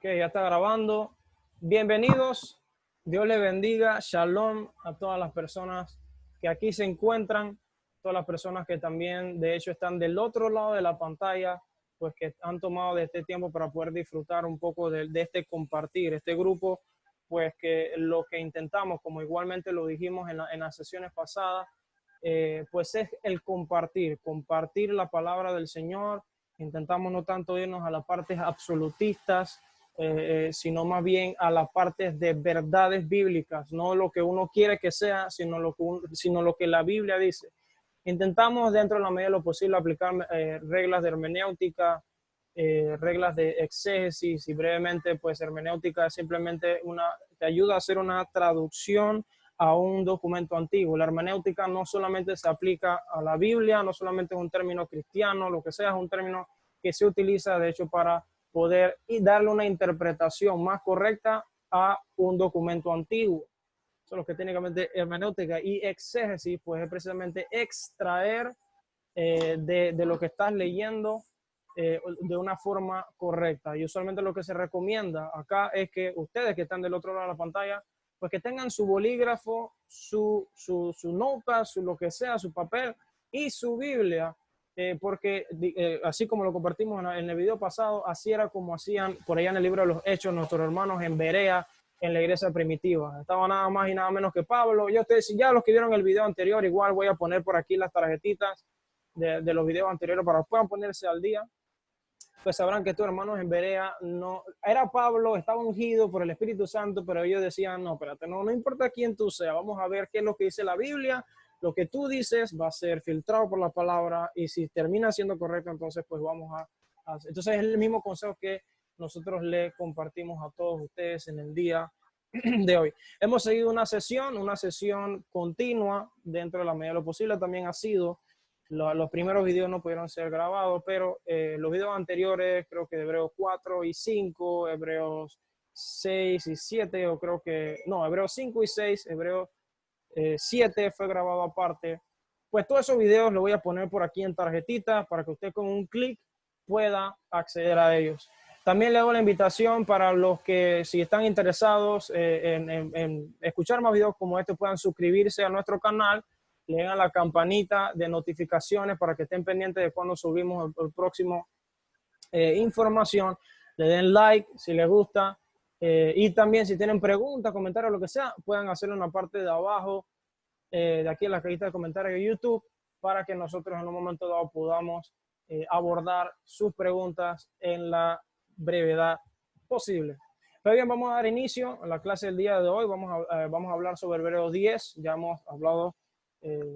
Ok, ya está grabando. Bienvenidos. Dios les bendiga. Shalom a todas las personas que aquí se encuentran, todas las personas que también, de hecho, están del otro lado de la pantalla, pues que han tomado de este tiempo para poder disfrutar un poco de este compartir, este grupo, pues que lo que intentamos, como igualmente lo dijimos en las sesiones pasadas, pues es el compartir la palabra del Señor. Intentamos no tanto irnos a las partes absolutistas, sino más bien a las partes de verdades bíblicas, no lo que uno quiere que sea, sino lo que la Biblia dice. Intentamos dentro de la medida de lo posible aplicar reglas de hermenéutica, reglas de exégesis, y brevemente pues hermenéutica es simplemente te ayuda a hacer una traducción a un documento antiguo. La hermenéutica no solamente se aplica a la Biblia, no solamente es un término cristiano, lo que sea, es un término que se utiliza de hecho para poder darle una interpretación más correcta a un documento antiguo. Eso es lo que técnicamente hermenéutica. Y exégesis pues es precisamente extraer de lo que estás leyendo de una forma correcta. Y usualmente lo que se recomienda acá es que ustedes que están del otro lado de la pantalla, pues que tengan su bolígrafo, su nota, lo que sea, su papel y su Biblia, porque así como lo compartimos en el video pasado, así era como hacían por allá en el libro de los Hechos nuestros hermanos en Berea, en la iglesia primitiva. Estaba nada más y nada menos que Pablo. Ya ustedes, ya los que vieron el video anterior, igual voy a poner por aquí las tarjetitas de los videos anteriores para que puedan ponerse al día. Pues sabrán que estos hermanos en Berea no era Pablo, estaba ungido por el Espíritu Santo, pero ellos decían, no, espérate, no importa quién tú seas, vamos a ver qué es lo que dice la Biblia, lo que tú dices va a ser filtrado por la palabra, y si termina siendo correcto, entonces pues vamos a entonces es el mismo consejo que nosotros le compartimos a todos ustedes en el día de hoy. Hemos seguido una sesión continua dentro de la medida de lo posible. También ha sido los primeros videos no pudieron ser grabados, pero los videos anteriores, creo que de Hebreos 4 y 5, Hebreos 6 y 7, o creo que, no, Hebreos 5 y 6, Hebreos 7 fue grabado aparte. Pues todos esos videos los voy a poner por aquí en tarjetita para que usted con un clic pueda acceder a ellos. También le hago la invitación para los que, si están interesados en escuchar más videos como este, puedan suscribirse a nuestro canal, le den a la campanita de notificaciones para que estén pendientes de cuando subimos el próximo información. Le den like si les gusta, y también si tienen preguntas, comentarios, lo que sea, puedan hacerlo en la parte de abajo, de aquí en la cajita de comentarios de YouTube, para que nosotros en un momento dado podamos abordar sus preguntas en la brevedad posible. Pero bien, vamos a dar inicio a la clase del día de hoy. Vamos a hablar sobre Hebreos 10. Ya hemos hablado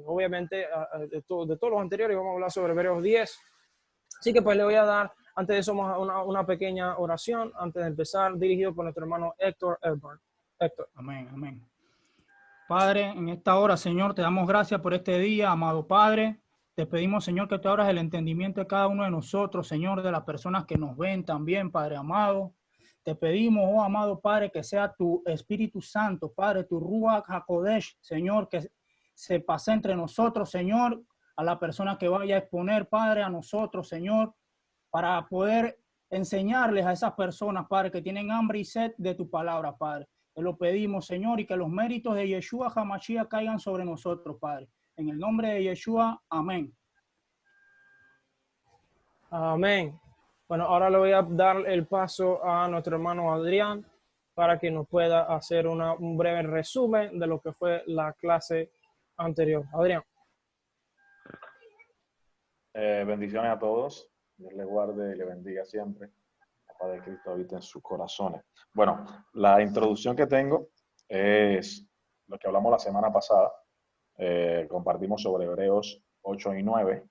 obviamente de todos los anteriores. Vamos a hablar sobre Hebreos 10. Así que pues le voy a dar, antes de eso, una pequeña oración antes de empezar, dirigido por nuestro hermano Héctor Elburn. Héctor. Amén, amén. Padre, en esta hora, Señor, te damos gracias por este día, amado Padre. Te pedimos, Señor, que tú abras el entendimiento de cada uno de nosotros, Señor, de las personas que nos ven también, Padre amado. Te pedimos, oh amado Padre, que sea tu Espíritu Santo, Padre, tu Ruach HaKodesh, Señor, que se pase entre nosotros, Señor, a la persona que vaya a exponer, Padre, a nosotros, Señor, para poder enseñarles a esas personas, Padre, que tienen hambre y sed de tu palabra, Padre. Te lo pedimos, Señor, y que los méritos de Yeshua HaMashiach caigan sobre nosotros, Padre. En el nombre de Yeshua, amén. Amén. Bueno, ahora le voy a dar el paso a nuestro hermano Adrián para que nos pueda hacer un breve resumen de lo que fue la clase anterior. Adrián. Bendiciones a todos. Dios les guarde y le bendiga siempre. La paz de Cristo habita en sus corazones. Bueno, la introducción que tengo es lo que hablamos la semana pasada. Compartimos sobre Hebreos 8 y 9,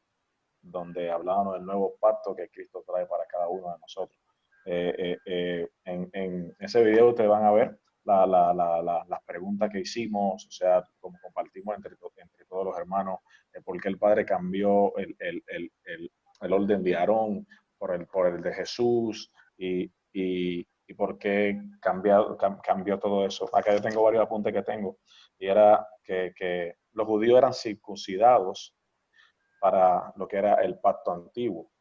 donde hablábamos del nuevo pacto que Cristo trae para cada uno de nosotros. En ese video ustedes van a ver las preguntas que hicimos, o sea, como compartimos entre todos los hermanos, por qué el Padre cambió el orden de Aarón por el de Jesús, y por qué cambió todo eso. Acá yo tengo varios apuntes que tengo, y era que los judíos eran circuncidados para lo que era el pacto antiguo.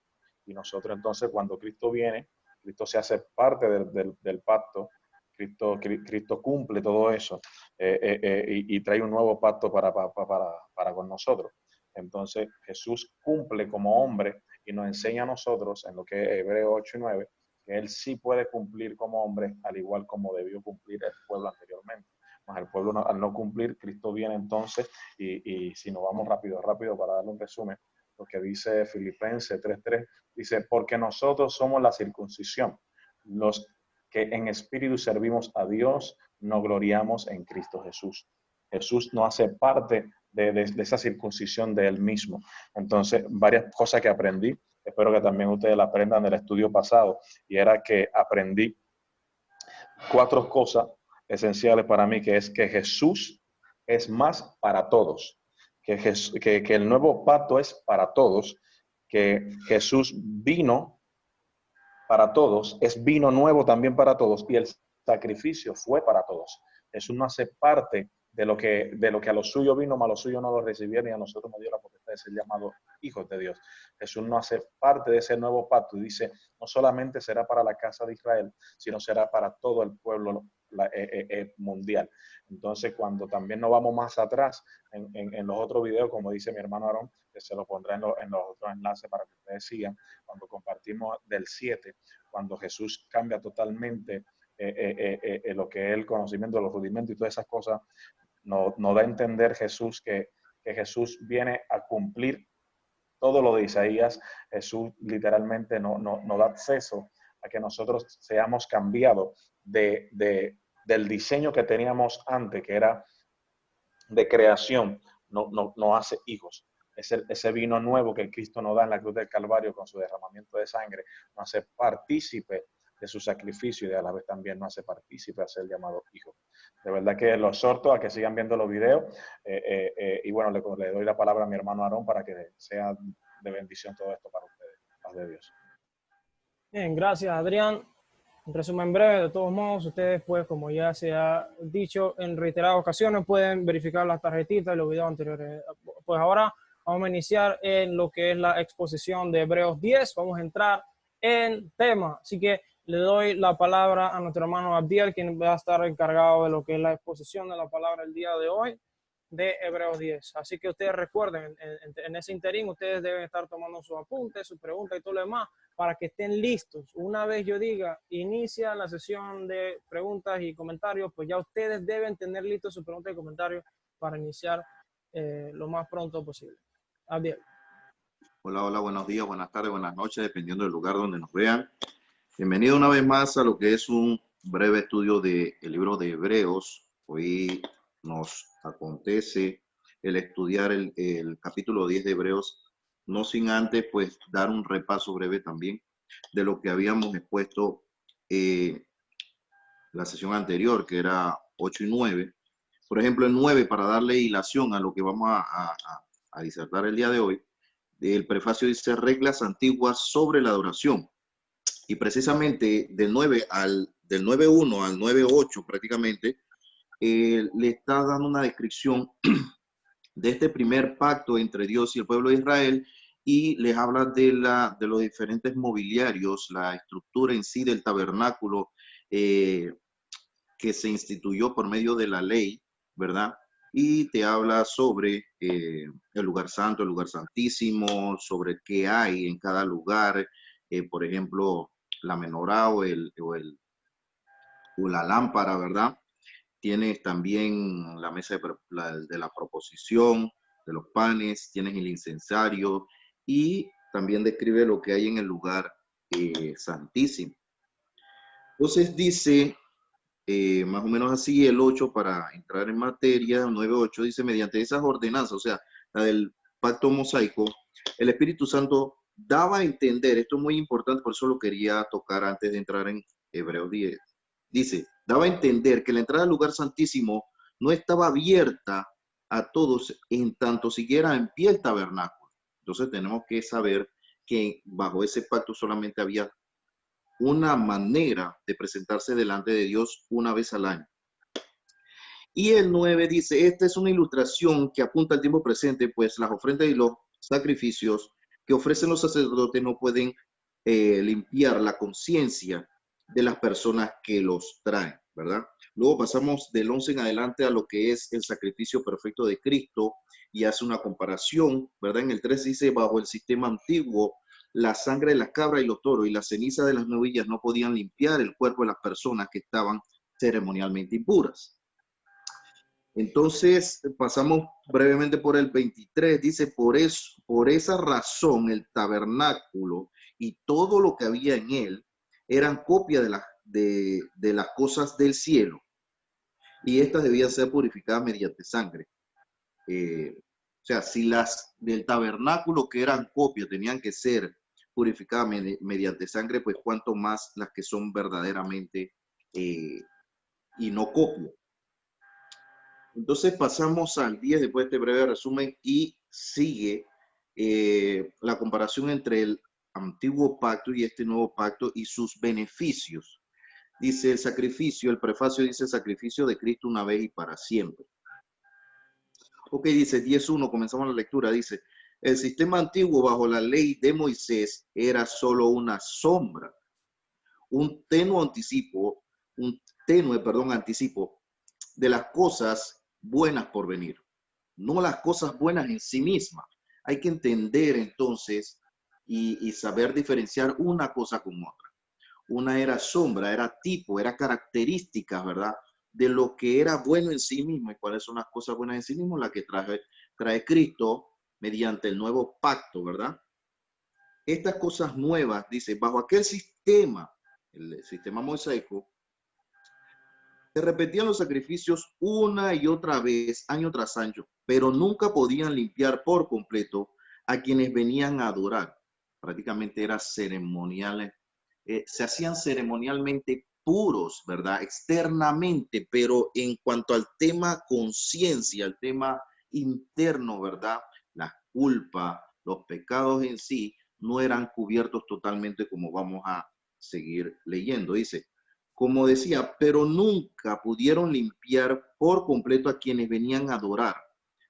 Y nosotros entonces, cuando Cristo viene, Cristo se hace parte del pacto. Cristo cumple todo eso y trae un nuevo pacto para con nosotros. Entonces Jesús cumple como hombre y nos enseña a nosotros en lo que es Hebreos 8 y 9, que Él sí puede cumplir como hombre, al igual como debió cumplir el pueblo anteriormente. Mas el pueblo al no cumplir, Cristo viene entonces y si nos vamos rápido para darle un resumen, lo que dice Filipenses 3:3, dice, porque nosotros somos la circuncisión, los que en espíritu servimos a Dios, nos gloriamos en Cristo Jesús. Jesús no hace parte de esa circuncisión de Él mismo. Entonces, varias cosas que aprendí, espero que también ustedes la aprendan del estudio pasado, y era que aprendí 4 cosas esenciales para mí, que es que Jesús es más para todos, que el nuevo pacto es para todos, que Jesús vino para todos, es vino nuevo también para todos y el sacrificio fue para todos. Jesús no hace parte de lo que a los suyos vino, mas a los suyos no lo recibieron y a nosotros nos dio la potestad de ser llamados hijos de Dios. Jesús no hace parte de ese nuevo pacto y dice, no solamente será para la casa de Israel, sino será para todo el pueblo mundial. Entonces, cuando también nos vamos más atrás en los otros videos, como dice mi hermano Aarón, que se lo pondrá en los otros enlaces para que ustedes sigan, cuando compartimos del 7, cuando Jesús cambia totalmente lo que es el conocimiento de los rudimentos y todas esas cosas, nos da a entender Jesús que Jesús viene a cumplir todo lo de Isaías. Jesús literalmente nos da acceso a que nosotros seamos cambiados del diseño que teníamos antes, que era de creación, no hace hijos. Ese vino nuevo que Cristo nos da en la cruz del Calvario con su derramamiento de sangre, nos hace partícipe de su sacrificio y a la vez también nos hace partícipe a ser llamado hijo. De verdad que los exhorto a que sigan viendo los videos y bueno, le doy la palabra a mi hermano Aarón para que sea de bendición todo esto para ustedes. Paz de Dios. Bien, gracias Adrián. Un resumen breve, de todos modos, ustedes pues como ya se ha dicho en reiteradas ocasiones pueden verificar las tarjetitas y los videos anteriores. Pues ahora vamos a iniciar en lo que es la exposición de Hebreos 10, vamos a entrar en tema, así que le doy la palabra a nuestro hermano Abdiel, quien va a estar encargado de lo que es la exposición de la palabra el día de hoy de Hebreos 10. Así que ustedes recuerden, en ese interín ustedes deben estar tomando sus apuntes, sus preguntas y todo lo demás para que estén listos. Una vez yo diga, inicia la sesión de preguntas y comentarios, pues ya ustedes deben tener listos sus preguntas y comentarios para iniciar lo más pronto posible. Abdiel. Hola, buenos días, buenas tardes, buenas noches, dependiendo del lugar donde nos vean. Bienvenido una vez más a lo que es un breve estudio del libro de Hebreos. Hoy nos acontece el estudiar el capítulo 10 de Hebreos, no sin antes pues dar un repaso breve también de lo que habíamos expuesto la sesión anterior, que era 8 y 9. Por ejemplo, el 9, para darle hilación a lo que vamos a disertar el día de hoy, el prefacio dice reglas antiguas sobre la adoración. Y precisamente del 9.1 al 9.8 prácticamente, le está dando una descripción de este primer pacto entre Dios y el pueblo de Israel y les habla de los diferentes mobiliarios, la estructura en sí del tabernáculo que se instituyó por medio de la ley, ¿verdad? Y te habla sobre el lugar santo, el lugar santísimo, sobre qué hay en cada lugar, por ejemplo, la menorá o la lámpara, ¿verdad? Tienes también la mesa de la proposición, de los panes, tienes el incensario y también describe lo que hay en el lugar santísimo. Entonces dice, más o menos así, el 8 para entrar en materia, 9.8 dice, mediante esas ordenanzas, o sea, la del pacto mosaico, el Espíritu Santo daba a entender, esto es muy importante, por eso lo quería tocar antes de entrar en Hebreos 10, dice, daba a entender que la entrada al lugar santísimo no estaba abierta a todos en tanto siguiera en pie el tabernáculo. Entonces tenemos que saber que bajo ese pacto solamente había una manera de presentarse delante de Dios una vez al año. Y el 9 dice, esta es una ilustración que apunta al tiempo presente, pues las ofrendas y los sacrificios que ofrecen los sacerdotes no pueden limpiar la conciencia de las personas que los traen, ¿verdad? Luego pasamos del 11 en adelante a lo que es el sacrificio perfecto de Cristo y hace una comparación, ¿verdad? En el 3 dice, bajo el sistema antiguo, la sangre de las cabras y los toros y la ceniza de las novillas no podían limpiar el cuerpo de las personas que estaban ceremonialmente impuras. Entonces, pasamos brevemente por el 23, dice, por esa razón el tabernáculo y todo lo que había en él eran copia de las cosas del cielo, y estas debían ser purificadas mediante sangre. O sea, si las del tabernáculo que eran copia tenían que ser purificadas mediante sangre, pues cuánto más las que son verdaderamente y no copia. Entonces pasamos al 10 después de este breve resumen y sigue la comparación entre el antiguo pacto y este nuevo pacto y sus beneficios. Dice el sacrificio, el prefacio dice sacrificio de Cristo una vez y para siempre. Ok, dice 10.1, comenzamos la lectura, dice, el sistema antiguo bajo la ley de Moisés era solo una sombra, un tenue anticipo de las cosas buenas por venir, no las cosas buenas en sí mismas. Hay que entender entonces y saber diferenciar una cosa con otra. Una era sombra, era tipo, era características, ¿verdad? De lo que era bueno en sí mismo. ¿Y cuáles son las cosas buenas en sí mismo? Las que trae Cristo mediante el nuevo pacto, ¿verdad? Estas cosas nuevas, dice, bajo aquel sistema, el sistema mosaico, se repetían los sacrificios una y otra vez, año tras año, pero nunca podían limpiar por completo a quienes venían a adorar. Prácticamente eran ceremoniales, se hacían ceremonialmente puros, ¿verdad? Externamente, pero en cuanto al tema conciencia, al tema interno, ¿verdad? La culpa, los pecados en sí, no eran cubiertos totalmente como vamos a seguir leyendo. Dice, como decía, pero nunca pudieron limpiar por completo a quienes venían a adorar,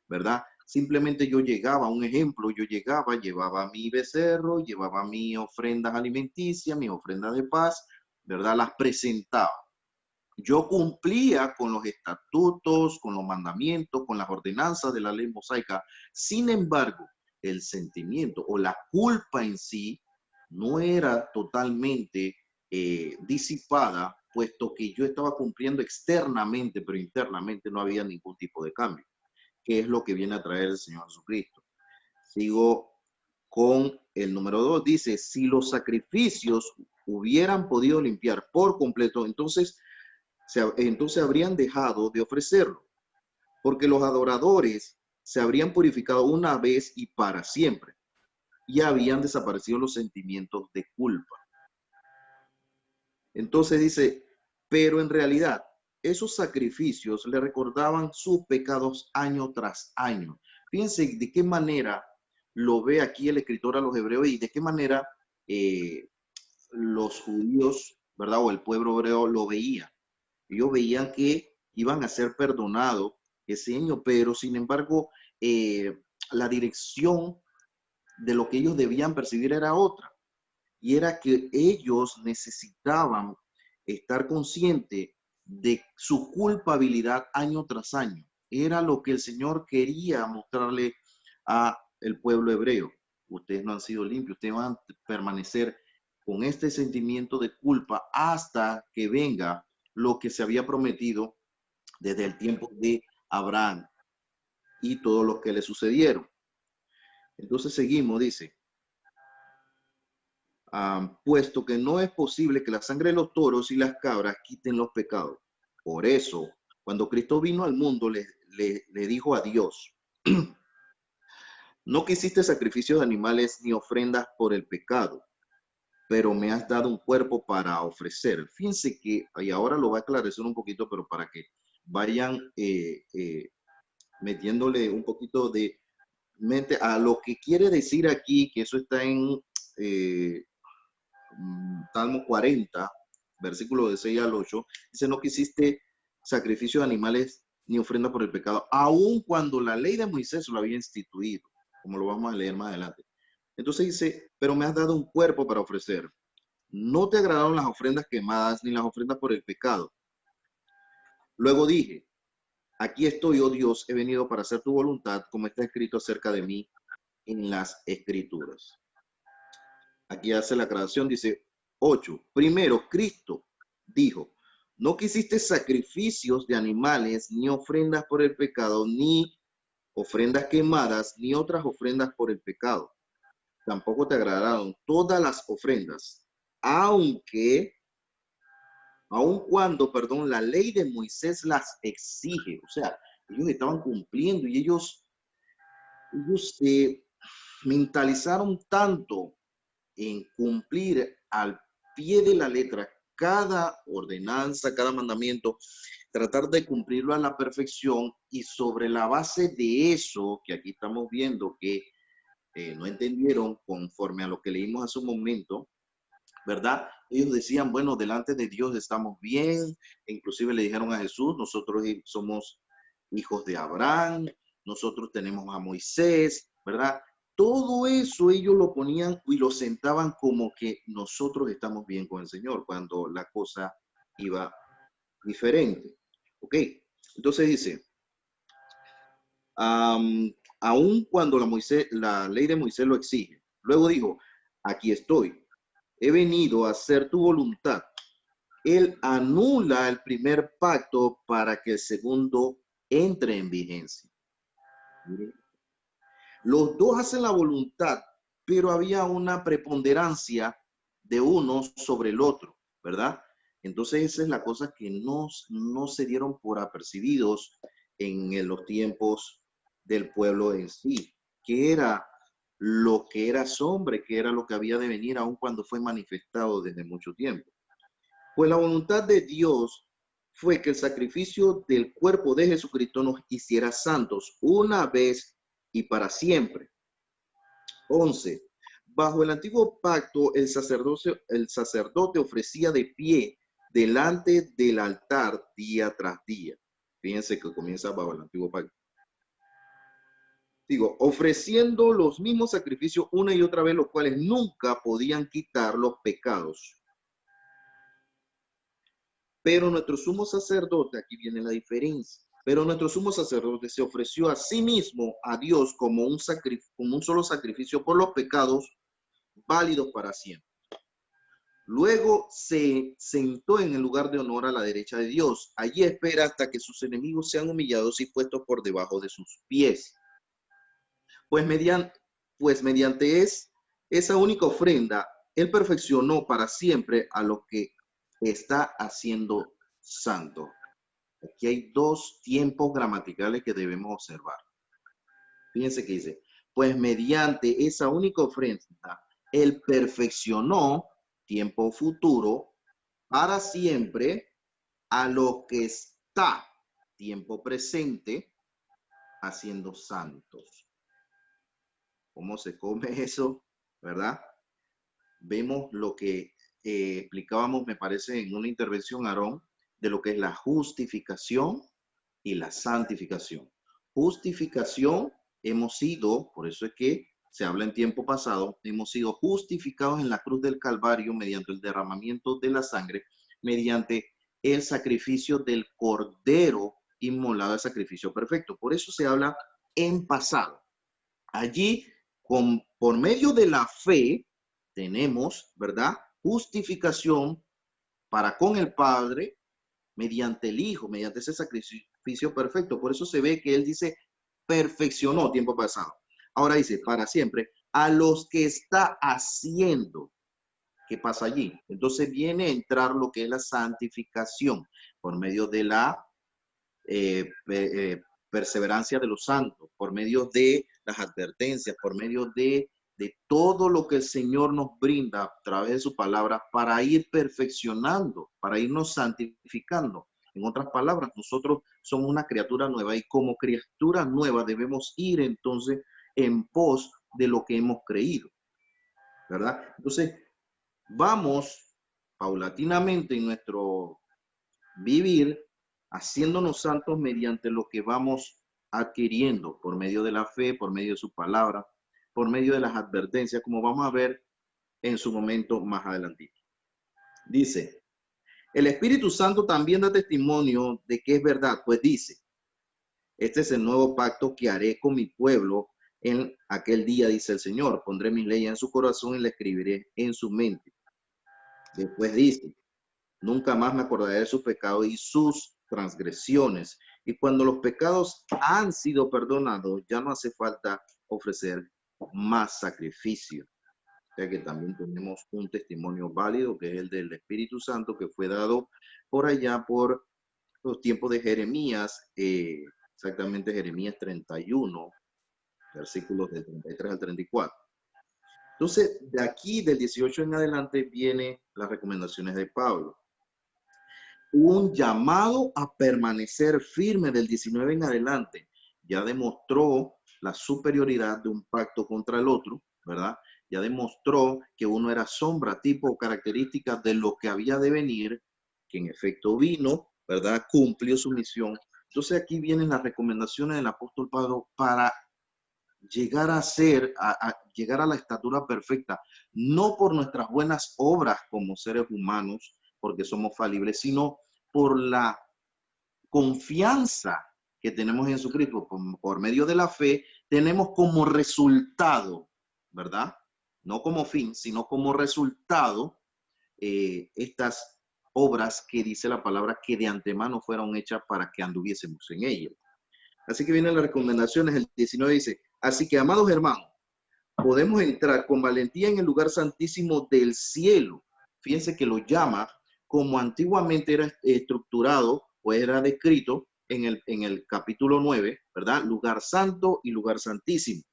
¿verdad? Simplemente yo llegaba, un ejemplo, yo llegaba, llevaba mi becerro, llevaba mis ofrendas alimenticias, mis ofrendas de paz, ¿verdad? Las presentaba. Yo cumplía con los estatutos, con los mandamientos, con las ordenanzas de la ley mosaica. Sin embargo, el sentimiento o la culpa en sí no era totalmente disipada, puesto que yo estaba cumpliendo externamente, pero internamente no había ningún tipo de cambio, que es lo que viene a traer el Señor Jesucristo. Sigo con el número 2, dice, si los sacrificios hubieran podido limpiar por completo, entonces habrían dejado de ofrecerlo, porque los adoradores se habrían purificado una vez y para siempre, y habían desaparecido los sentimientos de culpa. Entonces dice, pero en realidad esos sacrificios le recordaban sus pecados año tras año. Fíjense de qué manera lo ve aquí el escritor a los hebreos y de qué manera los judíos, ¿verdad? O el pueblo hebreo lo veía. Ellos veían que iban a ser perdonados ese año, pero sin embargo la dirección de lo que ellos debían percibir era otra. Y era que ellos necesitaban estar conscientes de su culpabilidad año tras año. Era lo que el Señor quería mostrarle a el pueblo hebreo. Ustedes no han sido limpios, ustedes van a permanecer con este sentimiento de culpa hasta que venga lo que se había prometido desde el tiempo de Abraham y todo lo que le sucedieron. Entonces seguimos, dice, puesto que no es posible que la sangre de los toros y las cabras quiten los pecados. Por eso, cuando Cristo vino al mundo, le dijo a Dios, no quisiste sacrificios de animales ni ofrendas por el pecado, pero me has dado un cuerpo para ofrecer. Fíjense que, y ahora lo va a aclarecer un poquito, pero para que vayan metiéndole un poquito de mente a lo que quiere decir aquí, que eso está en Salmo 40, versículo de 6 al 8, dice, no quisiste sacrificio de animales ni ofrenda por el pecado, aun cuando la ley de Moisés lo había instituido, como lo vamos a leer más adelante. Entonces dice, pero me has dado un cuerpo para ofrecer. No te agradaron las ofrendas quemadas ni las ofrendas por el pecado. Luego dije, aquí estoy, oh Dios, he venido para hacer tu voluntad, como está escrito acerca de mí en las Escrituras. Aquí hace la aclaración, dice 8. Primero, Cristo dijo, no quisiste sacrificios de animales, ni ofrendas por el pecado, ni ofrendas quemadas, ni otras ofrendas por el pecado. Tampoco te agradaron todas las ofrendas, aun cuando, la ley de Moisés las exige. O sea, ellos estaban cumpliendo y ellos mentalizaron tanto en cumplir al pie de la letra cada ordenanza, cada mandamiento, tratar de cumplirlo a la perfección, y sobre la base de eso, que aquí estamos viendo que no entendieron conforme a lo que leímos hace un momento, ¿verdad? Ellos decían, bueno, delante de Dios estamos bien, e inclusive le dijeron a Jesús, nosotros somos hijos de Abraham, nosotros tenemos a Moisés, ¿verdad? Todo eso ellos lo ponían y lo sentaban como que nosotros estamos bien con el Señor, cuando la cosa iba diferente. ¿Ok? Entonces dice, aun cuando la ley de Moisés lo exige. Luego dijo, aquí estoy, he venido a hacer tu voluntad. Él anula el primer pacto para que el segundo entre en vigencia. Los dos hacen la voluntad, pero había una preponderancia de uno sobre el otro, ¿verdad? Entonces esa es la cosa que no se dieron por apercibidos en los tiempos del pueblo en sí, que era lo que era sombra, que era lo que había de venir aun cuando fue manifestado desde mucho tiempo. Pues la voluntad de Dios fue que el sacrificio del cuerpo de Jesucristo nos hiciera santos una vez y para siempre. 11. Bajo el antiguo pacto, el sacerdote ofrecía de pie delante del altar día tras día. Fíjense que comienza bajo el antiguo pacto. Digo, ofreciendo los mismos sacrificios una y otra vez, los cuales nunca podían quitar los pecados. Pero nuestro sumo sacerdote, aquí viene la diferencia, pero nuestro sumo sacerdote se ofreció a sí mismo a Dios como un solo sacrificio por los pecados, válidos para siempre. Luego se sentó en el lugar de honor a la derecha de Dios. Allí espera hasta que sus enemigos sean humillados y puestos por debajo de sus pies. Pues mediante esa única ofrenda, Él perfeccionó para siempre a lo que está haciendo santo. Aquí hay dos tiempos gramaticales que debemos observar. Fíjense que dice, pues mediante esa única ofrenda, Él perfeccionó, tiempo futuro, para siempre, a lo que está, tiempo presente, haciendo santos. ¿Cómo se come eso? ¿Verdad? Vemos lo que explicábamos, me parece, en una intervención, Aarón, de lo que es la justificación y la santificación. Justificación, hemos sido, por eso es que se habla en tiempo pasado, hemos sido justificados en la cruz del Calvario mediante el derramamiento de la sangre, mediante el sacrificio del Cordero inmolado, el sacrificio perfecto. Por eso se habla en pasado. Allí, por medio de la fe, tenemos, ¿verdad?, justificación para con el Padre mediante el Hijo, mediante ese sacrificio perfecto. Por eso se ve que Él dice, perfeccionó, tiempo pasado. Ahora dice, para siempre, a los que está haciendo. ¿Qué pasa allí? Entonces viene a entrar lo que es la santificación por medio de la perseverancia de los santos, por medio de las advertencias, por medio de todo lo que el Señor nos brinda a través de su palabra para ir perfeccionando, para irnos santificando. En otras palabras, nosotros somos una criatura nueva y como criatura nueva debemos ir entonces en pos de lo que hemos creído, ¿verdad? Entonces, vamos paulatinamente en nuestro vivir haciéndonos santos mediante lo que vamos adquiriendo por medio de la fe, por medio de su palabra, por medio de las advertencias, como vamos a ver en su momento más adelante. Dice, el Espíritu Santo también da testimonio de que es verdad, pues dice, este es el nuevo pacto que haré con mi pueblo en aquel día, dice el Señor. Pondré mis leyes en su corazón y las escribiré en su mente. Después dice, nunca más me acordaré de sus pecados y sus transgresiones. Y cuando los pecados han sido perdonados, ya no hace falta ofrecer más sacrificio. O sea que también tenemos un testimonio válido, que es el del Espíritu Santo, que fue dado por allá por los tiempos de Jeremías, exactamente Jeremías 31, versículos del 33 al 34. Entonces, de aquí, del 18 en adelante, vienen las recomendaciones de Pablo. Un llamado a permanecer firme del 19 en adelante. Ya demostró la superioridad de un pacto contra el otro, ¿verdad? Ya demostró que uno era sombra, tipo o características de lo que había de venir, que en efecto vino, ¿verdad? Cumplió su misión. Entonces aquí vienen las recomendaciones del apóstol Pablo para llegar a ser, llegar a la estatura perfecta, no por nuestras buenas obras como seres humanos, porque somos falibles, sino por la confianza que tenemos en Jesucristo, por medio de la fe, tenemos como resultado, ¿verdad? No como fin, sino como resultado, estas obras que dice la palabra que de antemano fueron hechas para que anduviésemos en ellas. Así que vienen las recomendaciones. El 19 dice, así que, amados hermanos, podemos entrar con valentía en el lugar santísimo del cielo. Fíjense que lo llama como antiguamente era estructurado o era descrito en el capítulo 9, ¿verdad? Lugar santo y lugar santísimo.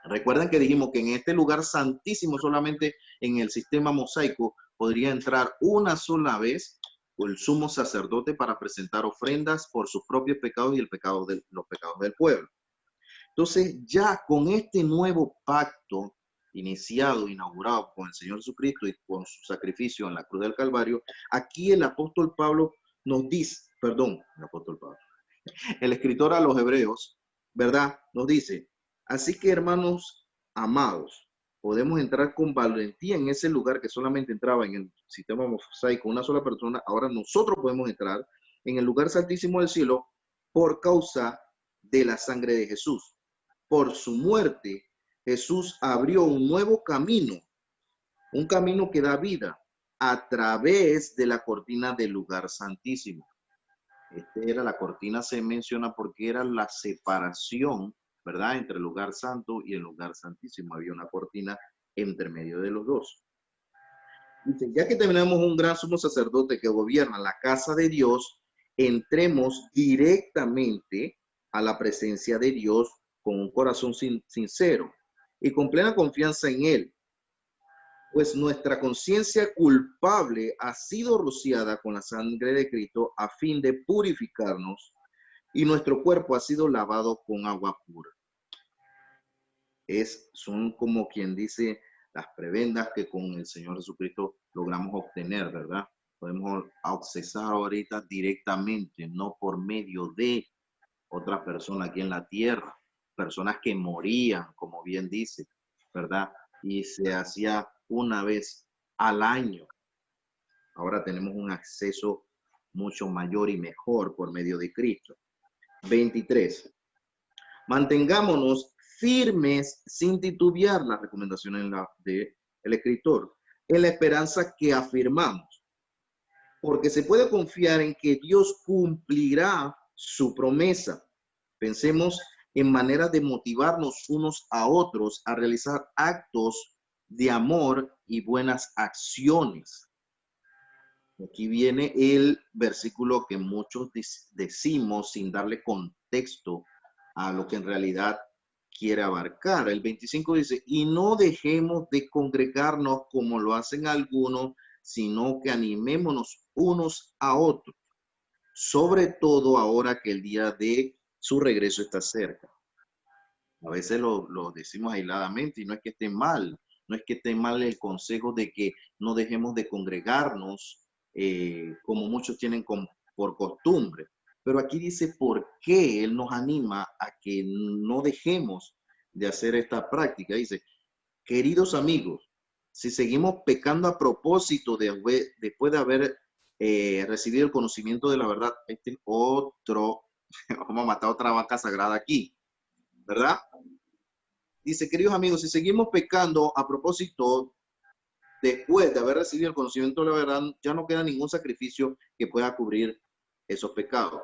Recuerden que dijimos que en este lugar santísimo solamente en el sistema mosaico podría entrar una sola vez el sumo sacerdote para presentar ofrendas por sus propios pecados y los pecados del pueblo. Entonces, ya con este nuevo pacto iniciado, inaugurado con el Señor Jesucristo y con su sacrificio en la cruz del Calvario, aquí el apóstol Pablo nos dice, el escritor a los Hebreos, ¿verdad? Nos dice, así que hermanos amados, podemos entrar con valentía en ese lugar que solamente entraba en el sistema mosaico una sola persona. Ahora nosotros podemos entrar en el lugar santísimo del cielo por causa de la sangre de Jesús. Por su muerte, Jesús abrió un nuevo camino, un camino que da vida a través de la cortina del lugar santísimo. La cortina se menciona porque era la separación, ¿verdad? Entre el lugar santo y el lugar santísimo. Había una cortina entre medio de los dos. Dice, ya que tenemos un gran sumo sacerdote que gobierna la casa de Dios, entremos directamente a la presencia de Dios con un corazón sincero y con plena confianza en Él. Pues nuestra conciencia culpable ha sido rociada con la sangre de Cristo a fin de purificarnos y nuestro cuerpo ha sido lavado con agua pura. Son como quien dice las prebendas que con el Señor Jesucristo logramos obtener, ¿verdad? Podemos accesar ahorita directamente, no por medio de otra persona aquí en la tierra, personas que morían, como bien dice, ¿verdad? Y se hacía una vez al año. Ahora tenemos un acceso mucho mayor y mejor por medio de Cristo. 23. Mantengámonos firmes sin titubear, las recomendaciones del escritor, en la esperanza que afirmamos, porque se puede confiar en que Dios cumplirá su promesa. Pensemos en maneras de motivarnos unos a otros a realizar actos de amor y buenas acciones. Aquí viene el versículo que muchos decimos sin darle contexto a lo que en realidad quiere abarcar. El 25 dice, y no dejemos de congregarnos como lo hacen algunos, sino que animémonos unos a otros, sobre todo ahora que el día de su regreso está cerca. A veces lo decimos aisladamente y no es que esté mal, no es que esté mal el consejo de que no dejemos de congregarnos como muchos tienen por costumbre. Pero aquí dice por qué Él nos anima a que no dejemos de hacer esta práctica. Dice, queridos amigos, si seguimos pecando a propósito después de haber recibido el conocimiento de la verdad, este es otro, vamos a matar otra vaca sagrada aquí, ¿verdad? Dice, queridos amigos, si seguimos pecando a propósito después de haber recibido el conocimiento de la verdad, ya no queda ningún sacrificio que pueda cubrir esos pecados,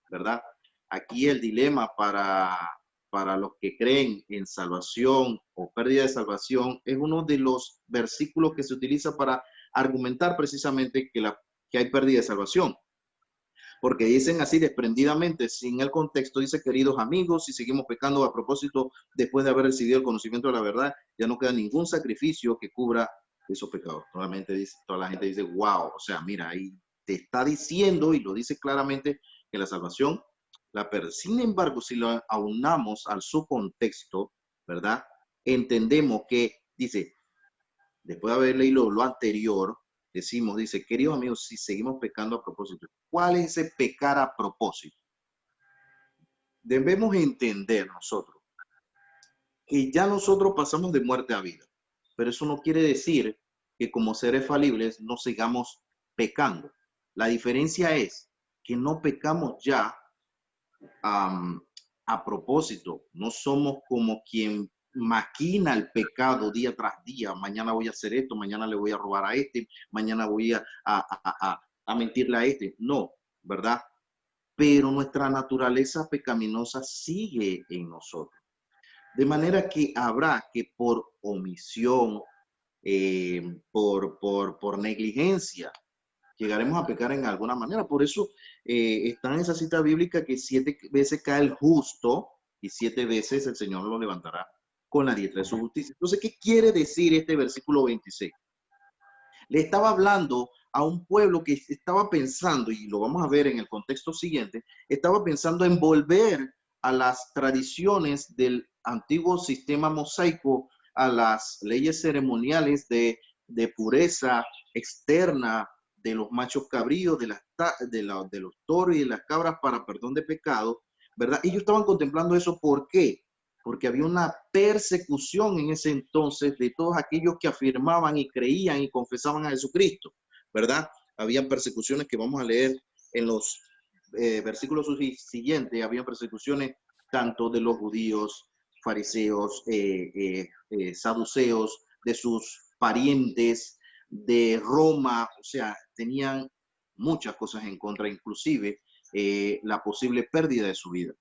¿verdad? Aquí el dilema para los que creen en salvación o pérdida de salvación es uno de los versículos que se utiliza para argumentar precisamente que hay pérdida de salvación. Porque dicen así desprendidamente, sin el contexto, dice, queridos amigos, si seguimos pecando a propósito después de haber recibido el conocimiento de la verdad, ya no queda ningún sacrificio que cubra esos pecados. Toda la gente dice, wow, o sea, mira, ahí te está diciendo, y lo dice claramente, que la salvación, sin embargo, si lo aunamos al su contexto, ¿verdad? Entendemos que, dice, después de haber leído lo anterior, dice, queridos amigos, si seguimos pecando a propósito, ¿cuál es ese pecar a propósito? Debemos entender nosotros que ya nosotros pasamos de muerte a vida, pero eso no quiere decir que como seres falibles no sigamos pecando. La diferencia es que no pecamos ya a propósito, no somos como quien maquina el pecado día tras día. Mañana voy a hacer esto, mañana le voy a robar a este, mañana voy a mentirle a este. No, ¿verdad? Pero nuestra naturaleza pecaminosa sigue en nosotros. De manera que habrá que por omisión, por negligencia, llegaremos a pecar en alguna manera. Por eso está en esa cita bíblica que 7 veces cae el justo y 7 veces el Señor lo levantará con la diestra de su justicia. Entonces, ¿qué quiere decir este versículo 26? Le estaba hablando a un pueblo que estaba pensando, y lo vamos a ver en el contexto siguiente, estaba pensando en volver a las tradiciones del antiguo sistema mosaico, a las leyes ceremoniales de pureza externa, de los machos cabríos, de los toros y de las cabras para perdón de pecado, ¿verdad? Ellos estaban contemplando eso. ¿Por qué? Porque había una persecución en ese entonces de todos aquellos que afirmaban y creían y confesaban a Jesucristo, ¿verdad? Había persecuciones que vamos a leer en los versículos siguientes. Había persecuciones tanto de los judíos, fariseos, saduceos, de sus parientes, de Roma, o sea, tenían muchas cosas en contra, inclusive la posible pérdida de su vida.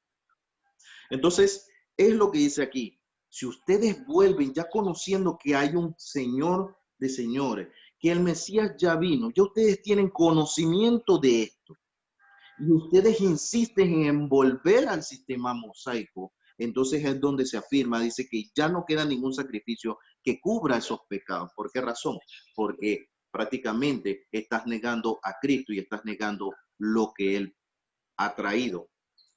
Entonces, es lo que dice aquí. Si ustedes vuelven ya conociendo que hay un Señor de señores, que el Mesías ya vino, ya ustedes tienen conocimiento de esto, y ustedes insisten en volver al sistema mosaico, entonces es donde se afirma, dice que ya no queda ningún sacrificio que cubra esos pecados. ¿Por qué razón? Porque prácticamente estás negando a Cristo y estás negando lo que Él ha traído.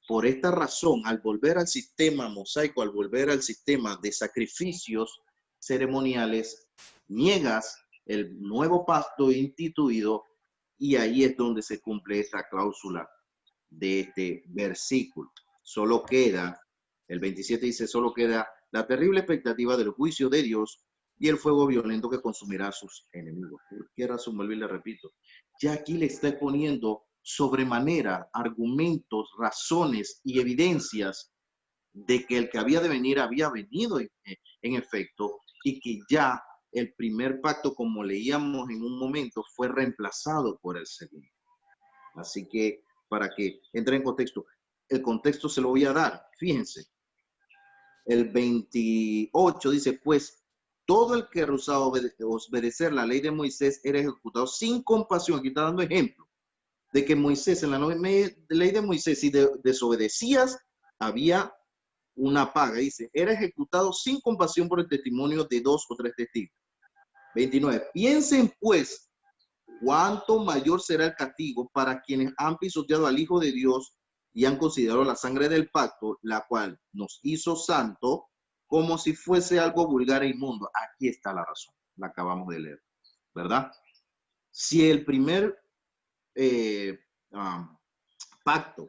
Por esta razón, al volver al sistema mosaico, al volver al sistema de sacrificios ceremoniales, niegas el nuevo pacto instituido, y ahí es donde se cumple esta cláusula de este versículo. Solo queda, el 27 dice, solo queda la terrible expectativa del juicio de Dios y el fuego violento que consumirá a sus enemigos. ¿Por qué razón? Vuelvo y le repito. Ya aquí le está poniendo sobremanera argumentos, razones y evidencias de que el que había de venir había venido en efecto, y que ya el primer pacto, como leíamos en un momento, fue reemplazado por el segundo. Así que para que entre en contexto, el contexto se lo voy a dar. Fíjense, el 28 dice, pues todo el que rehúsa obedecer la ley de Moisés era ejecutado sin compasión. Aquí está dando ejemplo de que Moisés, en la ley de Moisés, si desobedecías, había una paga. Dice, era ejecutado sin compasión por el testimonio de 2 o 3 testigos. 29. Piensen pues, cuánto mayor será el castigo para quienes han pisoteado al Hijo de Dios y han considerado la sangre del pacto, la cual nos hizo santo, como si fuese algo vulgar e inmundo. Aquí está la razón, la acabamos de leer, ¿verdad? Si el primer pacto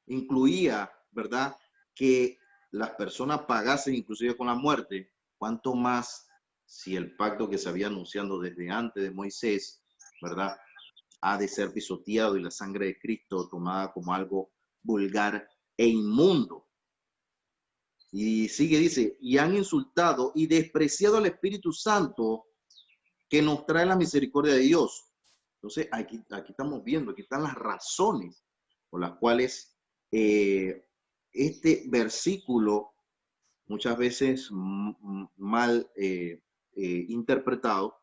incluía, ¿verdad?, que las personas pagasen inclusive con la muerte, cuánto más si el pacto que se había anunciado desde antes de Moisés, ¿verdad?, ha de ser pisoteado y la sangre de Cristo tomada como algo vulgar e inmundo. Y sigue, dice, y han insultado y despreciado al Espíritu Santo que nos trae la misericordia de Dios. Entonces, aquí estamos viendo, aquí están las razones por las cuales este versículo, muchas veces mal interpretado,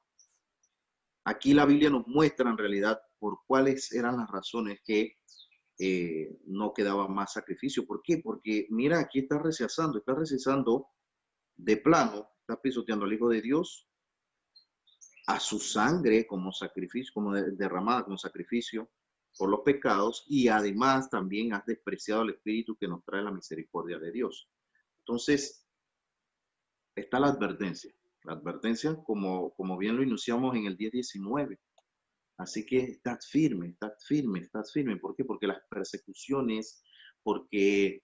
aquí la Biblia nos muestra en realidad por cuáles eran las razones que no quedaba más sacrificio. ¿Por qué? Porque mira, aquí está rechazando de plano, está pisoteando al Hijo de Dios, a su sangre como sacrificio, como derramada como sacrificio por los pecados, y además también has despreciado al Espíritu que nos trae la misericordia de Dios. Entonces, está la advertencia. La advertencia, como bien lo enunciamos en el 10:19. Así que estás firme, estás firme, estás firme. ¿Por qué? Porque las persecuciones, porque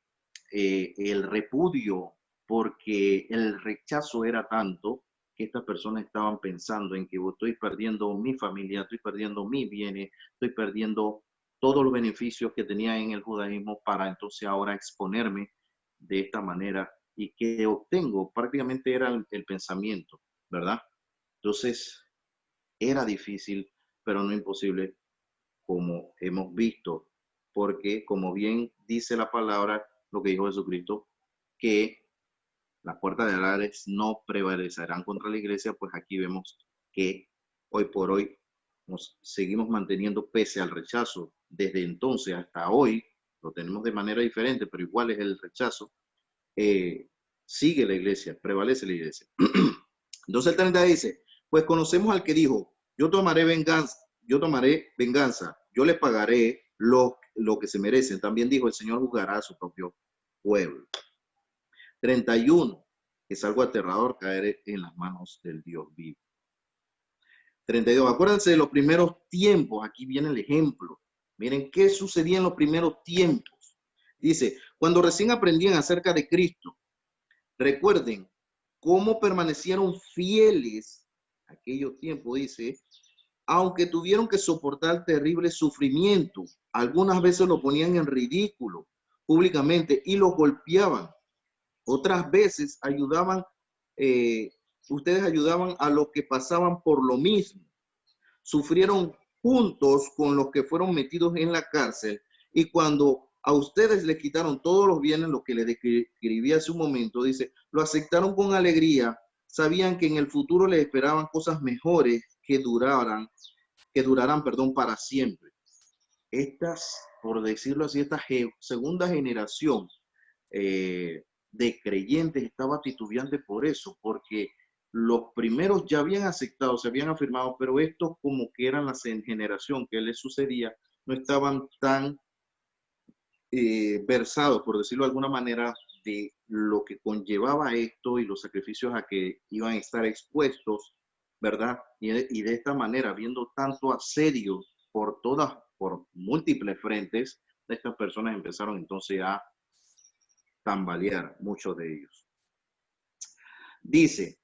el repudio, porque el rechazo era tanto que estas personas estaban pensando en que estoy perdiendo mi familia, estoy perdiendo mis bienes, estoy perdiendo todos los beneficios que tenía en el judaísmo para entonces ahora exponerme de esta manera. Y que obtengo, prácticamente era el pensamiento, ¿verdad? Entonces, era difícil, pero no imposible, como hemos visto, porque como bien dice la palabra, lo que dijo Jesucristo, que las puertas de Hades no prevalecerán contra la iglesia, pues aquí vemos que hoy por hoy nos seguimos manteniendo pese al rechazo. Desde entonces hasta hoy, lo tenemos de manera diferente, pero igual es el rechazo. Sigue la iglesia, prevalece la iglesia. Entonces el 30 dice, pues conocemos al que dijo, yo tomaré venganza, yo les pagaré lo que se merecen. También dijo, el Señor juzgará a su propio pueblo. 31, es algo aterrador caer en las manos del Dios vivo. 32, acuérdense de los primeros tiempos, aquí viene el ejemplo. Miren qué sucedía en los primeros tiempos. Dice, cuando recién aprendían acerca de Cristo, recuerden cómo permanecieron fieles aquellos tiempos, dice, aunque tuvieron que soportar terrible sufrimiento. Algunas veces lo ponían en ridículo públicamente y los golpeaban. Otras veces ustedes ayudaban a los que pasaban por lo mismo. Sufrieron juntos con los que fueron metidos en la cárcel, y cuando a ustedes les quitaron todos los bienes, lo que les describí hace un momento, dice, lo aceptaron con alegría, sabían que en el futuro les esperaban cosas mejores que durarán, para siempre. Estas, por decirlo así, esta segunda generación de creyentes estaba titubeante por eso, porque los primeros ya habían aceptado, se habían afirmado, pero estos, como que eran la generación que les sucedía, no estaban tan versados, por decirlo de alguna manera, de lo que conllevaba esto y los sacrificios a que iban a estar expuestos, ¿verdad? Y de esta manera, viendo tanto asedio por múltiples frentes, estas personas empezaron entonces a tambalear, muchos de ellos. Dice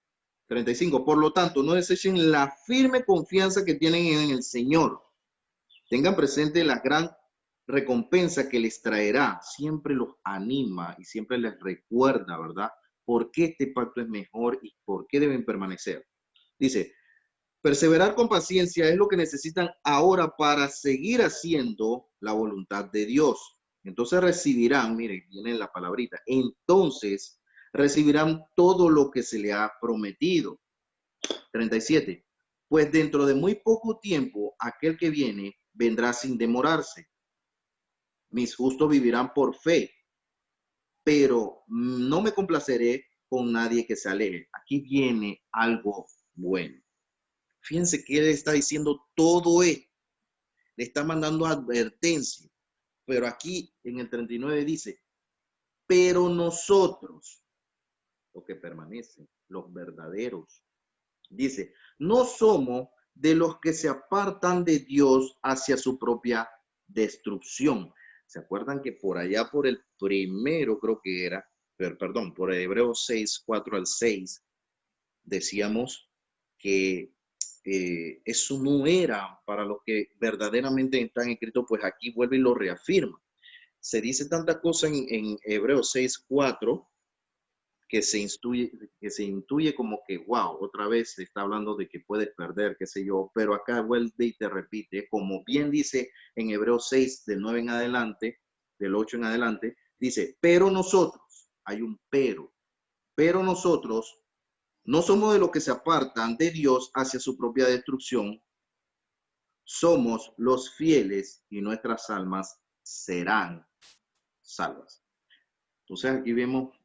35, por lo tanto, no desechen la firme confianza que tienen en el Señor. Tengan presente la gran recompensa que les traerá. Siempre los anima y siempre les recuerda, ¿verdad? Por qué este pacto es mejor y por qué deben permanecer. Dice, perseverar con paciencia es lo que necesitan ahora para seguir haciendo la voluntad de Dios. Entonces recibirán, miren, viene la palabrita, entonces recibirán todo lo que se le ha prometido. 37. Pues dentro de muy poco tiempo, aquel que viene vendrá sin demorarse. Mis justos vivirán por fe, pero no me complaceré con nadie que se aleje. Aquí viene algo bueno. Fíjense que él está diciendo todo esto. Le está mandando advertencia. Pero aquí en el 39 dice, pero nosotros, los que permanecen, los verdaderos, dice, no somos de los que se apartan de Dios hacia su propia destrucción. ¿Se acuerdan que por allá, por el primero, creo que era, perdón, por Hebreos 6, 4 al 6, decíamos que eso no era para los que verdaderamente están escritos, pues aquí vuelve y lo reafirma. Se dice tanta cosa en Hebreos 6, 4, que se intuye como que, wow, otra vez se está hablando de que puedes perder, qué sé yo, pero acá vuelve y te repite, como bien dice en Hebreos 6, del 9 en adelante, del 8 en adelante, dice, pero nosotros, hay un pero nosotros no somos de los que se apartan de Dios hacia su propia destrucción, somos los fieles y nuestras almas serán salvas. Entonces aquí vemos,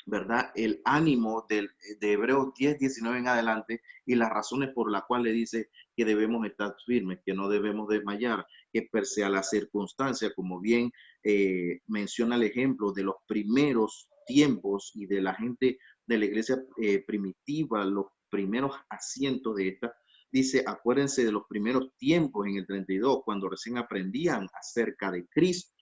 ¿verdad? El ánimo de Hebreos 10, 19 en adelante y las razones por las cuales dice que debemos estar firmes, que no debemos desmayar, que pese a la circunstancia, como bien menciona el ejemplo de los primeros tiempos y de la gente de la iglesia primitiva, los primeros asientos de esta, dice, acuérdense de los primeros tiempos en el 32, cuando recién aprendían acerca de Cristo,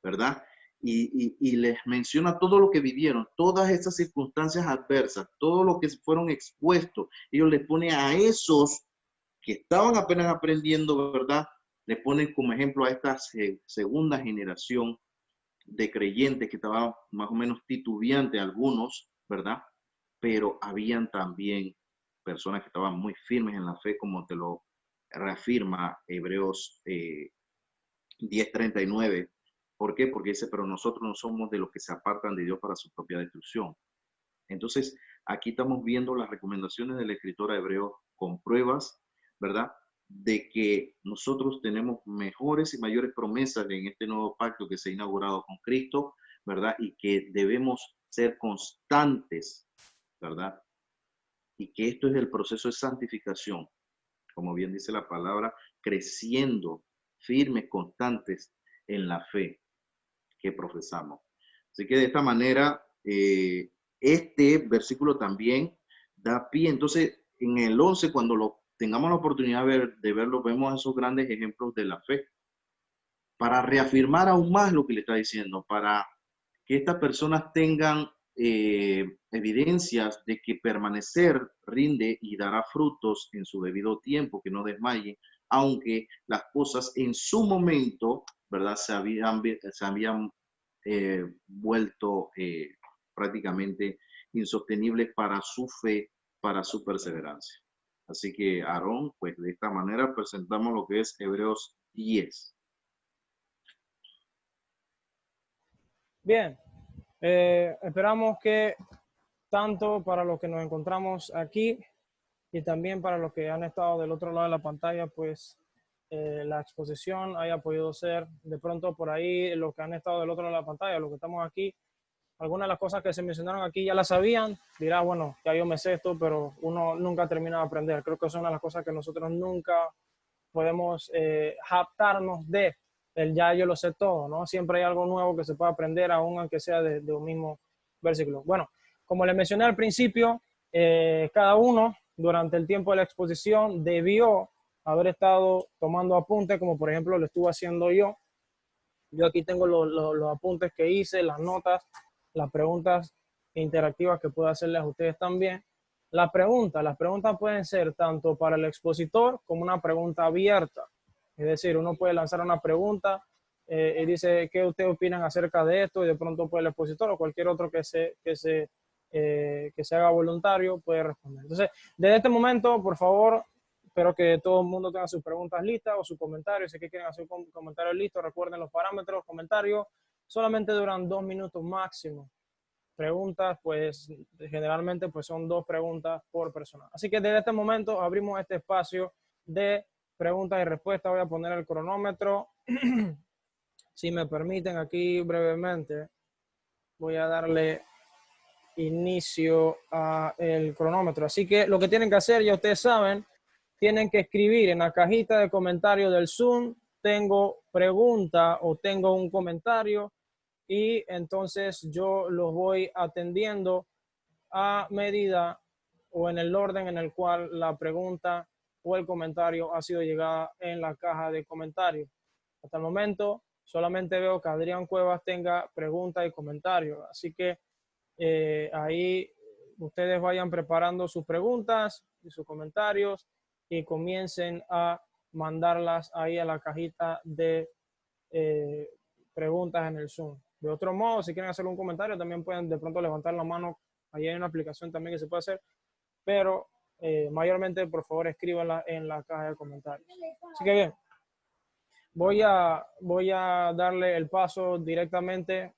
¿verdad? Y les menciona todo lo que vivieron, todas estas circunstancias adversas, todo lo que fueron expuestos. Ellos les ponen a esos que estaban apenas aprendiendo, ¿verdad? Le ponen como ejemplo a esta segunda generación de creyentes que estaban más o menos titubeantes algunos, ¿verdad? Pero habían también personas que estaban muy firmes en la fe, como te lo reafirma Hebreos 10:39. ¿Por qué? Porque dice, pero nosotros no somos de los que se apartan de Dios para su propia destrucción. Entonces, aquí estamos viendo las recomendaciones del escritor hebreo con pruebas, ¿verdad? De que nosotros tenemos mejores y mayores promesas en este nuevo pacto que se ha inaugurado con Cristo, ¿verdad? Y que debemos ser constantes, ¿verdad? Y que esto es el proceso de santificación, como bien dice la palabra, creciendo, firmes, constantes en la fe que profesamos. Así que de esta manera, este versículo también da pie. Entonces, en el 11, cuando lo tengamos la oportunidad de verlo, vemos esos grandes ejemplos de la fe. Para reafirmar aún más lo que le está diciendo, para que estas personas tengan evidencias de que permanecer rinde y dará frutos en su debido tiempo, que no desmaye, aunque las cosas en su momento, ¿verdad? Se habían vuelto prácticamente insostenibles para su fe, para su perseverancia. Así que, Aarón, pues de esta manera presentamos lo que es Hebreos 10. Bien, esperamos que tanto para los que nos encontramos aquí y también para los que han estado del otro lado de la pantalla, pues la exposición haya podido ser de pronto por ahí, los que han estado del otro lado de la pantalla, los que estamos aquí, algunas de las cosas que se mencionaron aquí ya las sabían, dirá, bueno, ya yo me sé esto, pero uno nunca termina de aprender. Creo que son una de las cosas que nosotros nunca podemos jactarnos de el ya yo lo sé todo, ¿no? Siempre hay algo nuevo que se puede aprender, aún aunque sea de un mismo versículo. Bueno, como les mencioné al principio, cada uno durante el tiempo de la exposición debió haber estado tomando apuntes, como por ejemplo lo estuve haciendo yo. Yo aquí tengo los apuntes que hice, las notas, las preguntas interactivas que puedo hacerles a ustedes también. Las preguntas pueden ser tanto para el expositor como una pregunta abierta. Es decir, uno puede lanzar una pregunta y dice, ¿qué ustedes opinan acerca de esto? Y de pronto puede el expositor o cualquier otro que se haga voluntario puede responder. Entonces, desde este momento, por favor, espero que todo el mundo tenga sus preguntas listas o sus comentarios. Si es que quieren hacer un comentario listo, recuerden los parámetros, comentarios. Solamente duran 2 minutos máximo. Preguntas, pues generalmente pues son 2 preguntas por persona. Así que desde este momento abrimos este espacio de preguntas y respuestas. Voy a poner el cronómetro. Si me permiten aquí brevemente, voy a darle inicio al cronómetro. Así que lo que tienen que hacer, ya ustedes saben, tienen que escribir en la cajita de comentarios del Zoom, tengo pregunta o tengo un comentario, y entonces yo los voy atendiendo a medida o en el orden en el cual la pregunta o el comentario ha sido llegada en la caja de comentarios. Hasta el momento solamente veo que Adrián Cuevas tenga preguntas y comentarios. Así que ahí ustedes vayan preparando sus preguntas y sus comentarios y comiencen a mandarlas ahí a la cajita de preguntas en el Zoom. De otro modo, si quieren hacer un comentario, también pueden de pronto levantar la mano. Ahí hay una aplicación también que se puede hacer, pero mayormente, por favor, escríbanla en la caja de comentarios. Así que bien, voy a darle el paso directamente,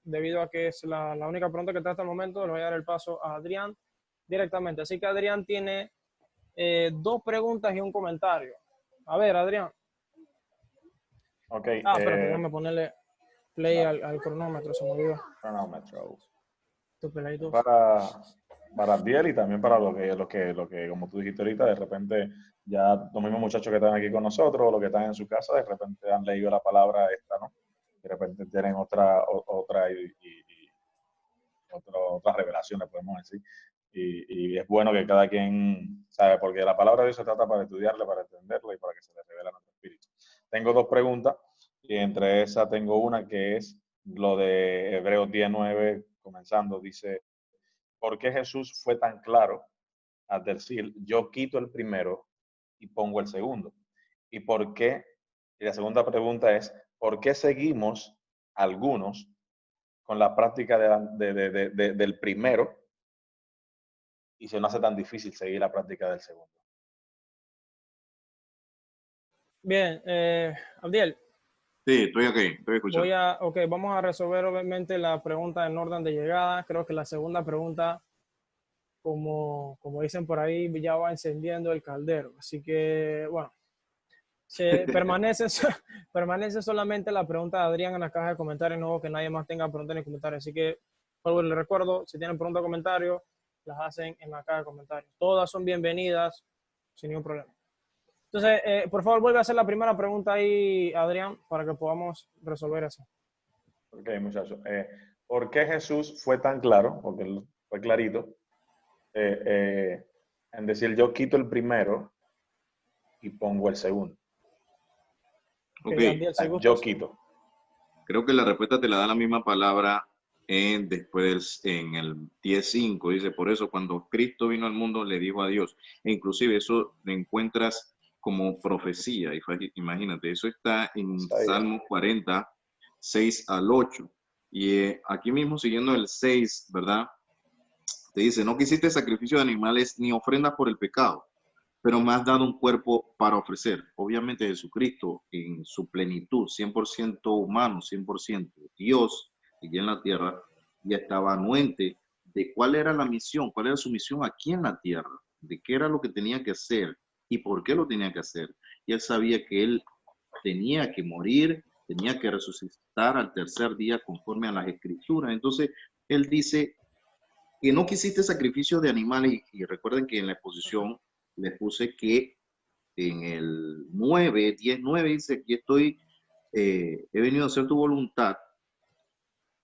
debido a que es la única pregunta que está hasta el momento. Le voy a dar el paso a Adrián directamente. Así que Adrián tiene 2 preguntas y un comentario. A ver, Adrián. Ok. Espérate, déjame ponerle play al cronómetro, se me olvidó. Cronómetro. Tu peladito. Para Abdiel y también para lo que, como tú dijiste ahorita, de repente ya los mismos muchachos que están aquí con nosotros, los que están en su casa, de repente han leído la palabra esta, ¿no? De repente tienen otras revelaciones, podemos decir. Y es bueno que cada quien sabe, porque la palabra de Dios se trata para estudiarla, para entenderla y para que se le revele a nuestro espíritu. Tengo 2 preguntas, y entre esas tengo una que es lo de Hebreos 10:9, comenzando, dice: ¿por qué Jesús fue tan claro al decir, yo quito el primero y pongo el segundo? ¿Y por qué? Y la segunda pregunta es, ¿por qué seguimos algunos con la práctica del primero y se nos hace tan difícil seguir la práctica del segundo? Bien, Abdiel, Sí, estoy aquí, estoy escuchando. vamos a resolver obviamente la pregunta en orden de llegada. Creo que la segunda pregunta, como dicen por ahí, ya va encendiendo el caldero. Así que, bueno, permanece solamente la pregunta de Adrián en la caja de comentarios, no que nadie más tenga preguntas ni comentarios. Así que, por les recuerdo, si tienen preguntas o comentarios, las hacen en la caja de comentarios. Todas son bienvenidas, sin ningún problema. Entonces, por favor, vuelve a hacer la primera pregunta ahí, Adrián, para que podamos resolver eso. Ok, muchachos. ¿Por qué Jesús fue tan claro? Porque él fue clarito en decir, yo quito el primero y pongo el segundo. Ok, Abdiel, si Yo gustas. quito. creo que la respuesta te la da la misma palabra en el 10:5. Dice, por eso cuando Cristo vino al mundo le dijo a Dios. E inclusive eso lo encuentras como profecía. Imagínate, eso está en Salmo 40, 6-8. Y aquí mismo siguiendo el 6, ¿verdad? Te dice, no quisiste sacrificio de animales ni ofrendas por el pecado, pero me has dado un cuerpo para ofrecer. Obviamente Jesucristo en su plenitud, 100% humano, 100% Dios, aquí en la tierra, ya estaba anuente de cuál era la misión, cuál era su misión aquí en la tierra, de qué era lo que tenía que hacer y por qué lo tenía que hacer. Y él sabía que él tenía que morir, tenía que resucitar al tercer día conforme a las escrituras. Entonces, él dice que no quisiste sacrificio de animales y recuerden que en la exposición les puse que en el 9, 10:9 dice, aquí estoy, he venido a hacer tu voluntad.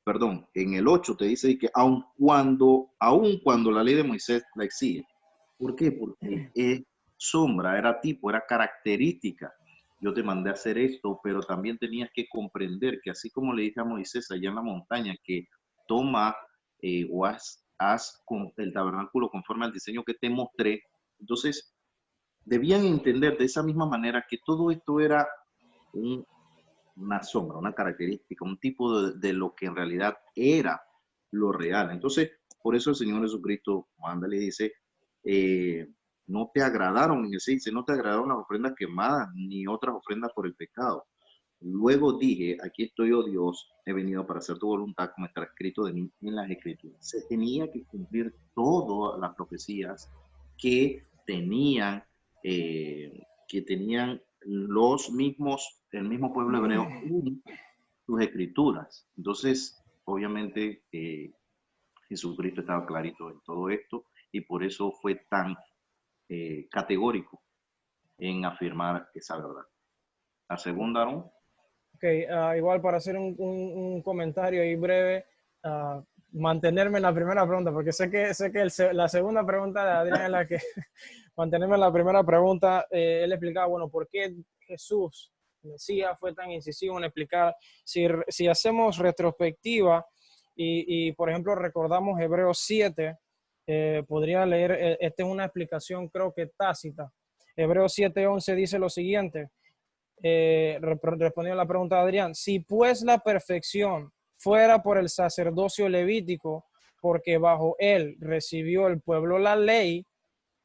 Perdón, en el 8 te dice que aun cuando la ley de Moisés la exige. ¿Por qué? Porque es sombra, era tipo, era característica. Yo te mandé a hacer esto, pero también tenías que comprender que así como le dije a Moisés allá en la montaña que toma o haz con el tabernáculo conforme al diseño que te mostré, entonces debían entender de esa misma manera que todo esto era una sombra, una característica, un tipo de lo que en realidad era lo real. Entonces, por eso el Señor Jesucristo manda y le dice, no te agradaron, en el 6 dice, no te agradaron las ofrendas quemadas ni otras ofrendas por el pecado. Luego dije, aquí estoy, oh Dios, he venido para hacer tu voluntad como está escrito de mí en las escrituras. Se tenía que cumplir todas las profecías que tenían, el mismo pueblo hebreo en sus escrituras. Entonces, obviamente, Jesucristo estaba clarito en todo esto y por eso fue tan categórico en afirmar esa verdad. La segunda, ¿no? Ok, igual para hacer un comentario ahí breve, mantenerme en la primera pregunta, porque sé que la segunda pregunta de Adrián es la que mantenerme en la primera pregunta. Él explicaba, bueno, ¿por qué Jesús Mesías fue tan incisivo en explicar. Si hacemos retrospectiva y, por ejemplo, recordamos Hebreos 7, podría leer, esta es una explicación creo que tácita. Hebreos 7:11 dice lo siguiente, respondiendo a la pregunta de Adrián, si pues la perfección fuera por el sacerdocio levítico, porque bajo él recibió el pueblo la ley,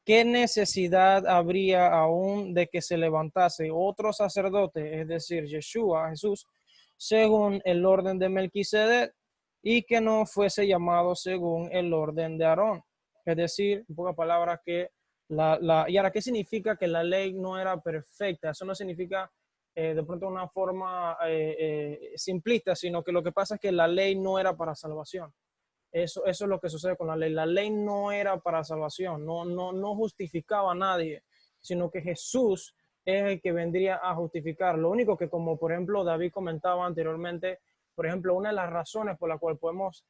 ¿qué necesidad habría aún de que se levantase otro sacerdote, es decir, Yeshua, Jesús, según el orden de Melquisedec, y que no fuese llamado según el orden de Aarón? Es decir, en pocas palabras, que y ahora, ¿qué significa que la ley no era perfecta? Eso no significa de pronto una forma simplista, sino que lo que pasa es que la ley no era para salvación. Eso es lo que sucede con la ley. La ley no era para salvación, no justificaba a nadie, sino que Jesús es el que vendría a justificar. Lo único que, como por ejemplo David comentaba anteriormente, por ejemplo, una de las razones por la cual podemos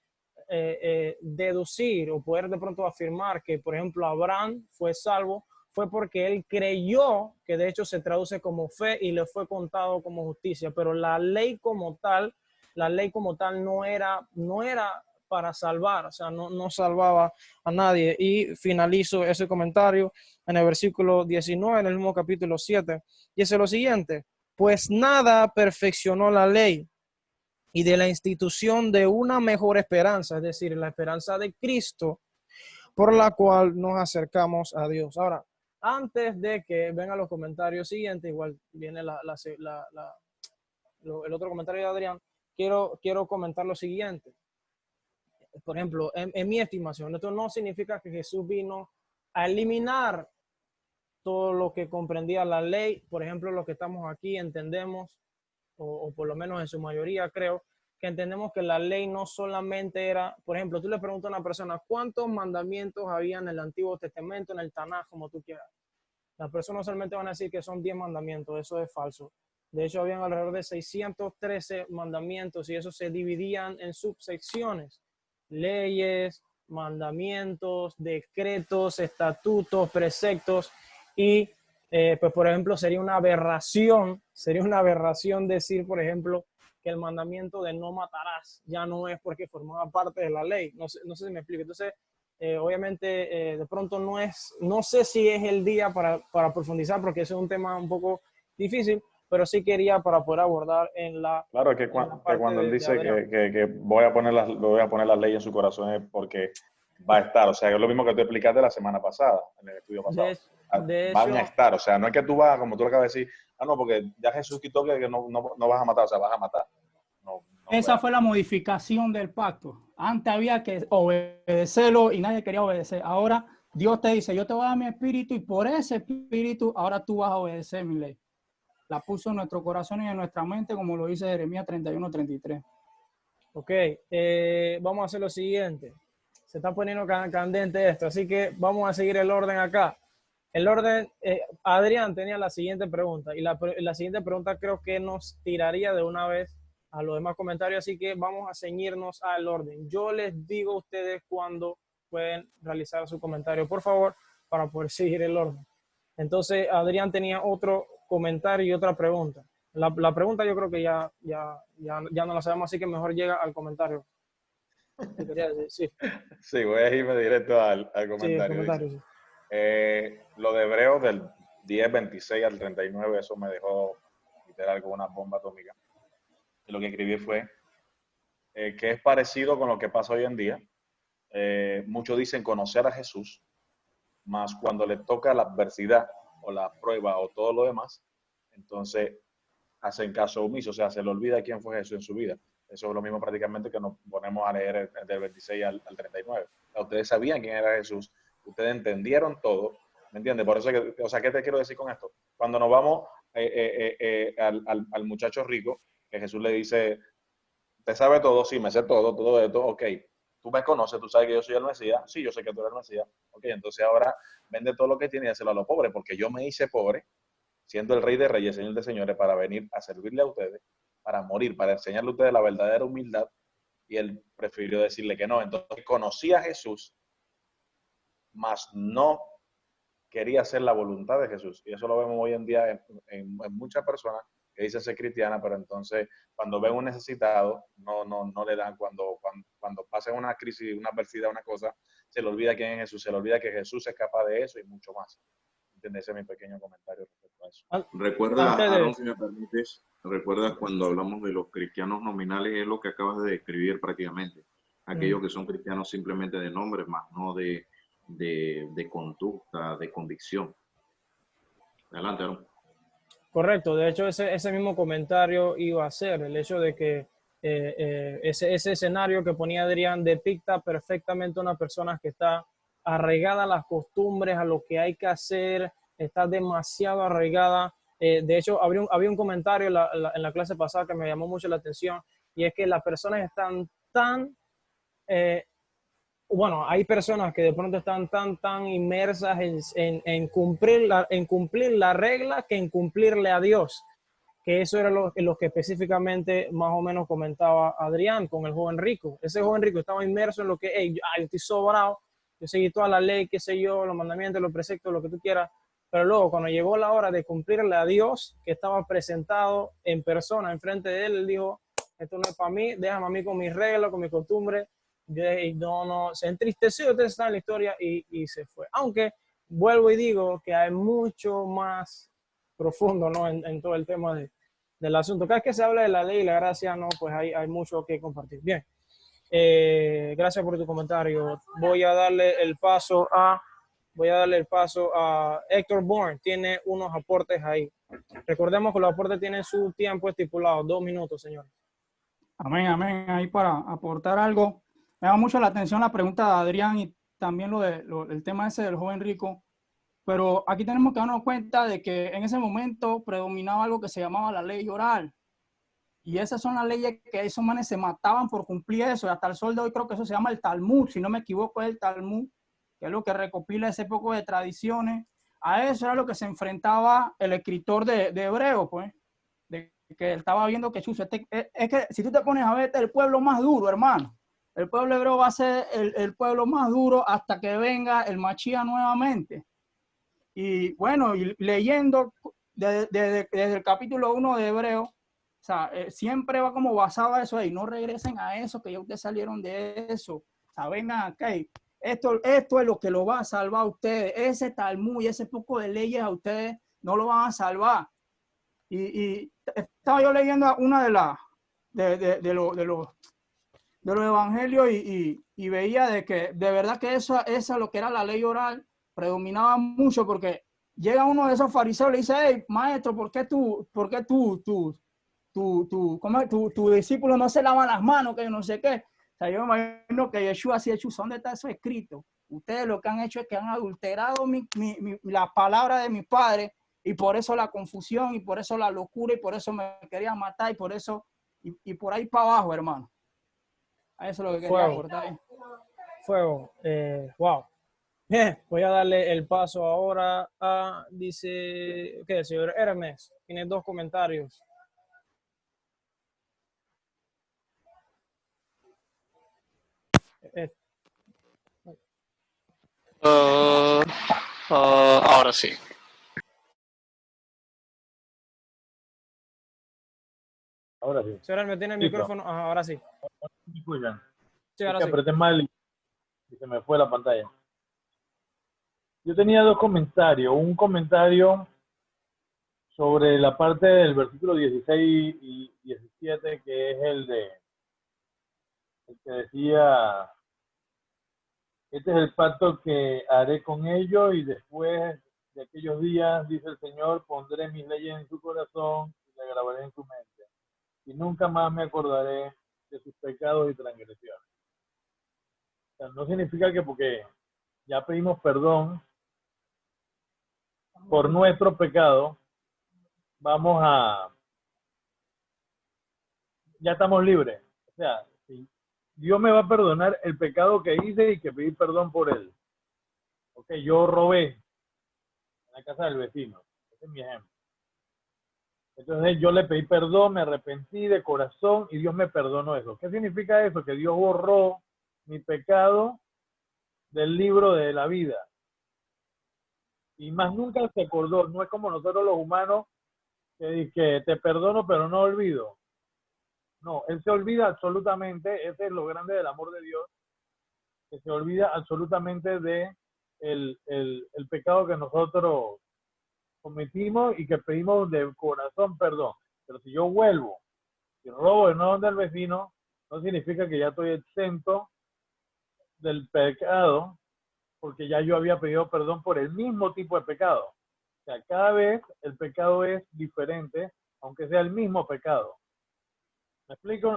deducir o poder de pronto afirmar que, por ejemplo, Abraham fue salvo, fue porque él creyó, que de hecho se traduce como fe y le fue contado como justicia, pero la ley como tal no era para salvar, o sea, no salvaba a nadie. Y finalizo ese comentario en el versículo 19, en el mismo capítulo 7, y dice lo siguiente, pues nada perfeccionó la ley, y de la institución de una mejor esperanza, es decir, la esperanza de Cristo, por la cual nos acercamos a Dios. Ahora, antes de que vengan los comentarios siguientes, igual viene el otro comentario de Adrián, quiero comentar lo siguiente. Por ejemplo, en mi estimación, esto no significa que Jesús vino a eliminar todo lo que comprendía la ley. Por ejemplo, los que estamos aquí entendemos, o por lo menos en su mayoría creo, que entendemos que la ley no solamente era, por ejemplo, tú le preguntas a una persona, ¿cuántos mandamientos había en el Antiguo Testamento, en el Tanaj, como tú quieras? Las personas solamente van a decir que son 10 mandamientos, eso es falso. De hecho, habían alrededor de 613 mandamientos y esos se dividían en subsecciones. Leyes, mandamientos, decretos, estatutos, preceptos y pues por ejemplo sería una aberración decir por ejemplo que el mandamiento de no matarás ya no es porque formaba parte de la ley, no sé si me explico. Entonces obviamente de pronto no sé si es el día para profundizar porque ese es un tema un poco difícil, pero sí quería para poder abordar en la Claro, que cuando él dice que voy a poner las leyes en su corazón es porque va a estar, o sea, es lo mismo que tú explicaste la semana pasada, en el estudio pasado. Van a estar, o sea, no es que tú vas, como tú lo acabas de decir, no, porque ya Jesús quitó que no vas a matar, o sea, vas a matar. Esa fue la modificación del pacto. Antes había que obedecerlo y nadie quería obedecer. Ahora Dios te dice, yo te voy a dar mi espíritu y por ese espíritu ahora tú vas a obedecer mi ley. La puso en nuestro corazón y en nuestra mente, como lo dice Jeremías 31:33. Ok, vamos a hacer lo siguiente. Se está poniendo candente esto, así que vamos a seguir el orden acá. El orden, Adrián tenía la siguiente pregunta y la siguiente pregunta creo que nos tiraría de una vez a los demás comentarios, así que vamos a ceñirnos al orden. Yo les digo a ustedes cuándo pueden realizar su comentario, por favor, para poder seguir el orden. Entonces, Adrián tenía otro comentario y otra pregunta. La pregunta yo creo que ya no la sabemos, así que mejor llega al comentario. Sí. Sí, voy a irme directo al comentario. Sí, el comentario, sí. Lo de Hebreos del 10:26 al 39, eso me dejó literal con una bomba atómica. Y lo que escribí fue que es parecido con lo que pasa hoy en día. Muchos dicen conocer a Jesús, mas cuando le toca la adversidad o la prueba o todo lo demás, entonces hacen caso omiso, o sea, se le olvida quién fue Jesús en su vida. Eso es lo mismo prácticamente que nos ponemos a leer del 26 al 39. O sea, ustedes sabían quién era Jesús, ustedes entendieron todo, ¿me entiendes? Por eso, o sea, ¿qué te quiero decir con esto? Cuando nos vamos al muchacho rico, que Jesús le dice, ¿te sabe todo? Sí, me sé todo esto, ok. Tú me conoces, tú sabes que yo soy el Mesías, sí, yo sé que tú eres el Mesías, ok, entonces ahora vende todo lo que tiene y dáselo a los pobres, porque yo me hice pobre, siendo el Rey de Reyes, Señor de Señores, para venir a servirle a ustedes, para morir, para enseñarle a ustedes la verdadera humildad, y él prefirió decirle que no. Entonces conocía a Jesús, mas no quería hacer la voluntad de Jesús. Y eso lo vemos hoy en día en muchas personas que dicen ser cristianas, pero entonces cuando ven un necesitado, no le dan, cuando pasan una crisis, una adversidad, una cosa, se le olvida quién es Jesús, se le olvida que Jesús es capaz de eso y mucho más. ¿Entiendes? Ese es mi pequeño comentario respecto a eso. Recuerda, Antes de... Aaron, si me permites, recuerda cuando hablamos de los cristianos nominales, es lo que acabas de describir prácticamente. Aquellos que son cristianos simplemente de nombre, más no de conducta, de convicción. Adelante, Aaron. Correcto, de hecho ese mismo comentario iba a ser el hecho de que ese escenario que ponía Adrián depicta perfectamente a una persona que está arraigada a las costumbres, a lo que hay que hacer, está demasiado arraigada. De hecho, había un comentario en la clase pasada que me llamó mucho la atención, y es que las personas están tan... bueno, hay personas que de pronto están tan inmersas en cumplir la regla que en cumplirle a Dios, que eso era lo que específicamente más o menos comentaba Adrián con el joven rico. Ese joven rico estaba inmerso en lo que, hey, yo estoy sobrado, yo seguí toda la ley, qué sé yo, los mandamientos, los preceptos, lo que tú quieras, pero luego cuando llegó la hora de cumplirle a Dios, que estaba presentado en persona enfrente de él, él dijo, esto no es para mí, déjame a mí con mis reglas, con mis costumbres. No, se entristeció, ustedes están en la historia y se fue. Aunque vuelvo y digo que hay mucho más profundo, ¿no? en todo el tema del asunto. Cada vez que se habla de la ley y la gracia, no, pues hay mucho que compartir. Bien, gracias por tu comentario. Voy a darle el paso a Héctor Bourne. Tiene unos aportes ahí. Recordemos que los aportes tienen su tiempo estipulado, 2 minutos, señores. Amén, amén. Ahí para aportar algo. Me llama mucho la atención la pregunta de Adrián y también el tema ese del joven rico. Pero aquí tenemos que darnos cuenta de que en ese momento predominaba algo que se llamaba la ley oral. Y esas son las leyes que esos manes se mataban por cumplir eso. Y hasta el sol de hoy creo que eso se llama el Talmud. Si no me equivoco, es el Talmud, que es lo que recopila ese poco de tradiciones. A eso era lo que se enfrentaba el escritor de Hebreo, pues. De que él estaba viendo que chuzo, es que si tú te pones a ver, este es el pueblo más duro, hermano. El pueblo hebreo va a ser el pueblo más duro hasta que venga el Mashiach nuevamente. Y bueno, y leyendo desde el capítulo 1 de Hebreo, o sea, siempre va como basado a eso ahí, no regresen a eso, que ya ustedes salieron de eso. O sea, vengan acá, esto es lo que lo va a salvar a ustedes. Ese Talmud y ese poco de leyes a ustedes no lo van a salvar. Y estaba yo leyendo una de los evangelios y veía de que de verdad que esa lo que era la ley oral predominaba mucho, porque llega uno de esos fariseos y le dice, hey, maestro, ¿por qué tu discípulo no se lavan las manos? Que yo no sé qué. O sea, yo me imagino que Yeshua así, Yeshua, ¿dónde está eso escrito? Ustedes lo que han hecho es que han adulterado la palabra de mi padre, y por eso la confusión, y por eso la locura, y por eso me querían matar, y por eso, y por ahí para abajo, hermano. A eso es lo que quería aportar. Fuego. Wow. Bien, voy a darle el paso ahora a, dice, el señor Hermes. Tiene 2 comentarios. Ahora sí. Ahora sí. Señor Hermes, ¿tiene el micrófono? Ajá, ahora sí. ¿Me escuchan? Sí, ahora es que sí. apreté mal y se me fue la pantalla. Yo tenía 2 comentarios. Un comentario sobre la parte del versículo 16 y 17, que es el que decía, este es el pacto que haré con ellos, y después de aquellos días, dice el Señor, pondré mis leyes en su corazón y las grabaré en su mente, y nunca más me acordaré de sus pecados y transgresiones. O sea, no significa que porque ya pedimos perdón por nuestro pecado, ya estamos libres. O sea, si Dios me va a perdonar el pecado que hice y que pedí perdón por él. Ok, yo robé en la casa del vecino. Ese es mi ejemplo. Entonces yo le pedí perdón, me arrepentí de corazón y Dios me perdonó eso. ¿Qué significa eso? Que Dios borró mi pecado del libro de la vida. Y más nunca se acordó. No es como nosotros los humanos que te perdono pero no olvido. No, Él se olvida absolutamente, ese es lo grande del amor de Dios, que se olvida absolutamente de el pecado que nosotros cometimos y que pedimos de corazón perdón. Pero si yo vuelvo y robo el nuevo del vecino, no significa que ya estoy exento del pecado, porque ya yo había pedido perdón por el mismo tipo de pecado. O sea, cada vez el pecado es diferente, aunque sea el mismo pecado. ¿Me explico?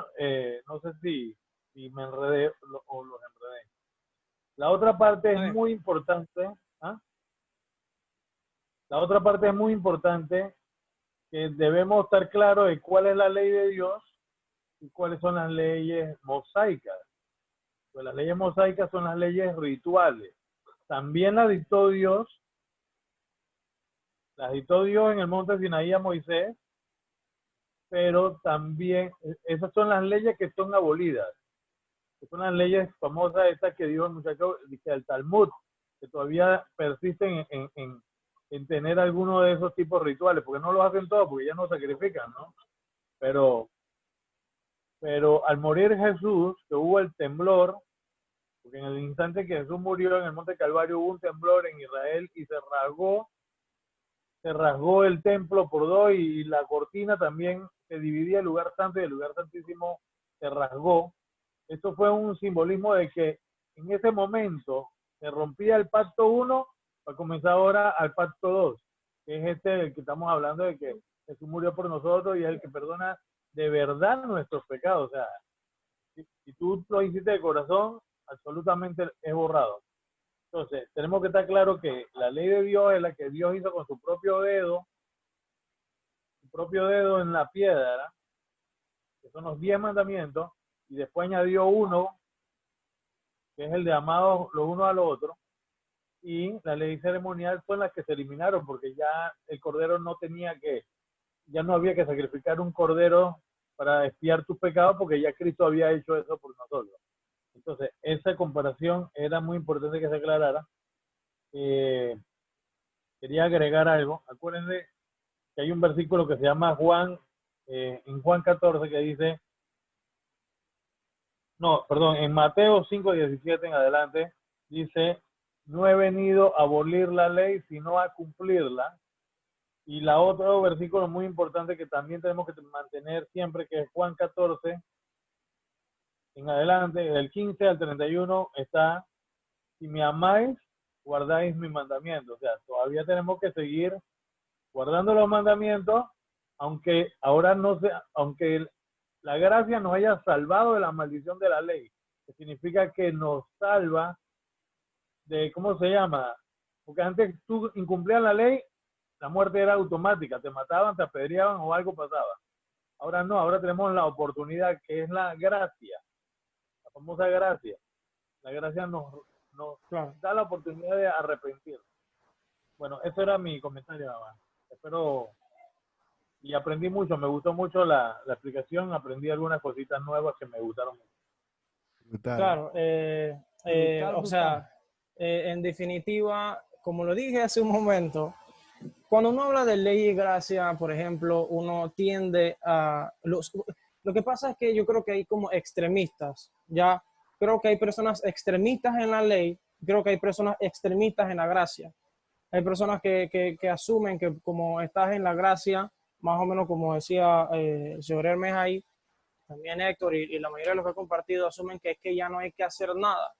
No sé si me enredé o los enredé. La otra parte es muy importante. ¿Ah? La otra parte es muy importante, que debemos estar claros de cuál es la ley de Dios y cuáles son las leyes mosaicas. Pues las leyes mosaicas son las leyes rituales. También las dictó Dios en el monte Sinaí a Moisés, pero también esas son las leyes que son abolidas. Que son las leyes famosas estas que dijo el muchacho del Talmud, que todavía persisten en tener alguno de esos tipos rituales, porque no los hacen todos, porque ya no sacrifican, ¿no? Pero al morir Jesús, que hubo el temblor, porque en el instante que Jesús murió en el monte Calvario hubo un temblor en Israel y se rasgó el templo por dos y la cortina también se dividía el lugar santo y el lugar santísimo se rasgó. Esto fue un simbolismo de que en ese momento se rompía el pacto 1 para comenzar ahora al pacto 2, que es este el que estamos hablando de que Jesús murió por nosotros y es el que perdona de verdad nuestros pecados. O sea, si tú lo hiciste de corazón, absolutamente es borrado. Entonces, tenemos que estar claro que la ley de Dios es la que Dios hizo con su propio dedo en la piedra, que son los 10 mandamientos, y después añadió uno, que es el de amados los unos a los otros, y la ley ceremonial son las que se eliminaron, porque ya el cordero ya no había que sacrificar un cordero para expiar tus pecados, porque ya Cristo había hecho eso por nosotros. Entonces, esa comparación era muy importante que se aclarara. Quería agregar algo. Acuérdense que hay un versículo que se llama en Juan 14, que dice, en Mateo 5:17 en adelante, dice, no he venido a abolir la ley, sino a cumplirla. Y la otro versículo muy importante que también tenemos que mantener siempre, que es Juan 14, en adelante, del 15 al 31, está, si me amáis, guardáis mis mandamientos. O sea, todavía tenemos que seguir guardando los mandamientos, aunque ahora aunque la gracia nos haya salvado de la maldición de la ley, que significa que nos salva de, ¿cómo se llama? Porque antes tú incumplías la ley, la muerte era automática, te mataban, te apedreaban o algo pasaba. Ahora no, ahora tenemos la oportunidad que es la gracia, la famosa gracia. La gracia nos da la oportunidad de arrepentir. Bueno, eso era mi comentario, mamá. Espero, y aprendí mucho, me gustó mucho la explicación, aprendí algunas cositas nuevas que me gustaron mucho. Brutal. Claro, o sea, en definitiva, como lo dije hace un momento, cuando uno habla de ley y gracia, por ejemplo, uno tiende a... Lo que pasa es que yo creo que hay como extremistas, ya creo que hay personas extremistas en la ley, creo que hay personas extremistas en la gracia. Hay personas que asumen que como estás en la gracia, más o menos como decía el señor Hermes ahí, también Héctor y la mayoría de los que he compartido asumen que es que ya no hay que hacer nada.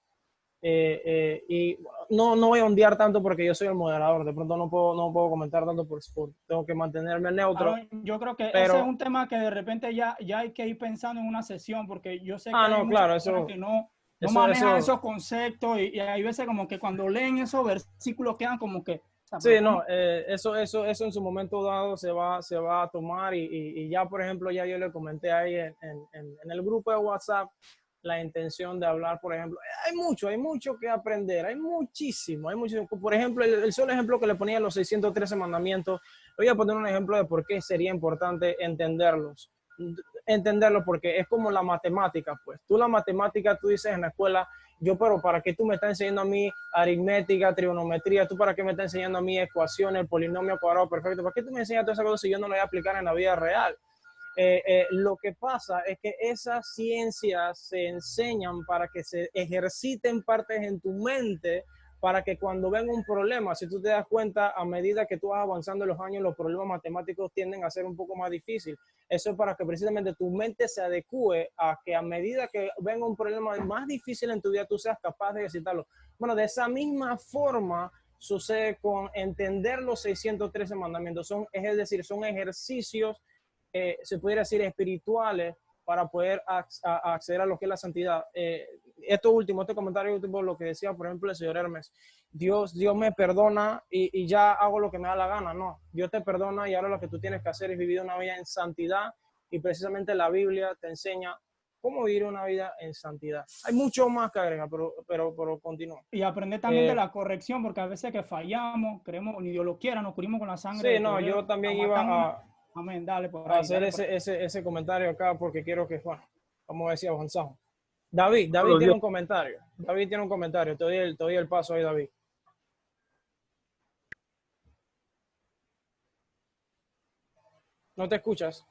Y no voy a ondear tanto porque yo soy el moderador, de pronto no puedo comentar tanto por tengo que mantenerme neutro. Yo creo que pero, ese es un tema que de repente ya hay que ir pensando en una sesión, porque yo sé que hay no, muchas claro, personas que no manejan esos conceptos y hay veces como que cuando leen esos versículos quedan como que... Sí, no, eso en su momento dado se va a tomar y ya, por ejemplo, ya yo le comenté ahí en el grupo de WhatsApp la intención de hablar, por ejemplo, hay mucho que aprender, hay muchísimo. Por ejemplo, el solo ejemplo que le ponía a los 613 mandamientos, voy a poner un ejemplo de por qué sería importante entenderlos. entenderlo porque es como la matemática, pues. Tú la matemática, tú dices en la escuela, pero ¿para qué tú me estás enseñando a mí aritmética, trigonometría? ¿Tú para qué me estás enseñando a mí ecuaciones, polinomio cuadrado perfecto? ¿Para qué tú me enseñas todas esas cosas si yo no lo voy a aplicar en la vida real? Lo que pasa es que esas ciencias se enseñan para que se ejerciten partes en tu mente, para que cuando venga un problema, si tú te das cuenta, a medida que tú vas avanzando en los años, los problemas matemáticos tienden a ser un poco más difíciles. Eso es para que precisamente tu mente se adecue a que a medida que venga un problema más difícil en tu vida, tú seas capaz de ejercitarlo. Bueno, de esa misma forma sucede con entender los 613 mandamientos. Es decir, son ejercicios, se pudiera decir, espirituales para poder acceder a lo que es la santidad. Este comentario último, lo que decía, por ejemplo, el señor Hermes, Dios me perdona y ya hago lo que me da la gana. No, Dios te perdona y ahora lo que tú tienes que hacer es vivir una vida en santidad, y precisamente la Biblia te enseña cómo vivir una vida en santidad. Hay mucho más que agregar, pero continúa. Y aprender también de la corrección, porque a veces que fallamos, creemos, ni Dios lo quiera, nos cubrimos con la sangre. Sí, no, yo también iba a... Amén, dale por a ahí, hacer ese comentario acá porque quiero que, bueno, como decía, avanzamos. David tiene un comentario. David tiene un comentario. Te doy el paso ahí, David. ¿No te escuchas?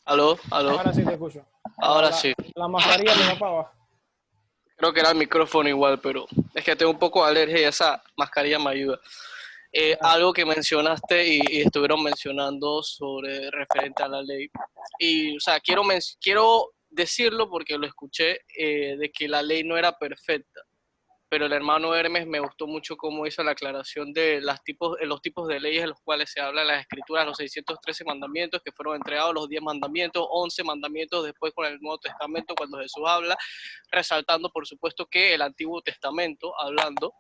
¿Aló? ¿Aló? Ahora sí te escucho. Ahora sí. La mascarilla te va para abajo. Creo que era el micrófono igual, pero es que tengo un poco de alergia y esa mascarilla me ayuda. Algo que mencionaste y estuvieron mencionando sobre referente a la ley. Y, o sea, quiero decirlo porque lo escuché, de que la ley no era perfecta. Pero el hermano Hermes me gustó mucho cómo hizo la aclaración de los tipos de leyes en los cuales se habla en las escrituras, los 613 mandamientos que fueron entregados, los 10 mandamientos, 11 mandamientos después con el Nuevo Testamento cuando Jesús habla, resaltando por supuesto que el Antiguo Testamento hablando.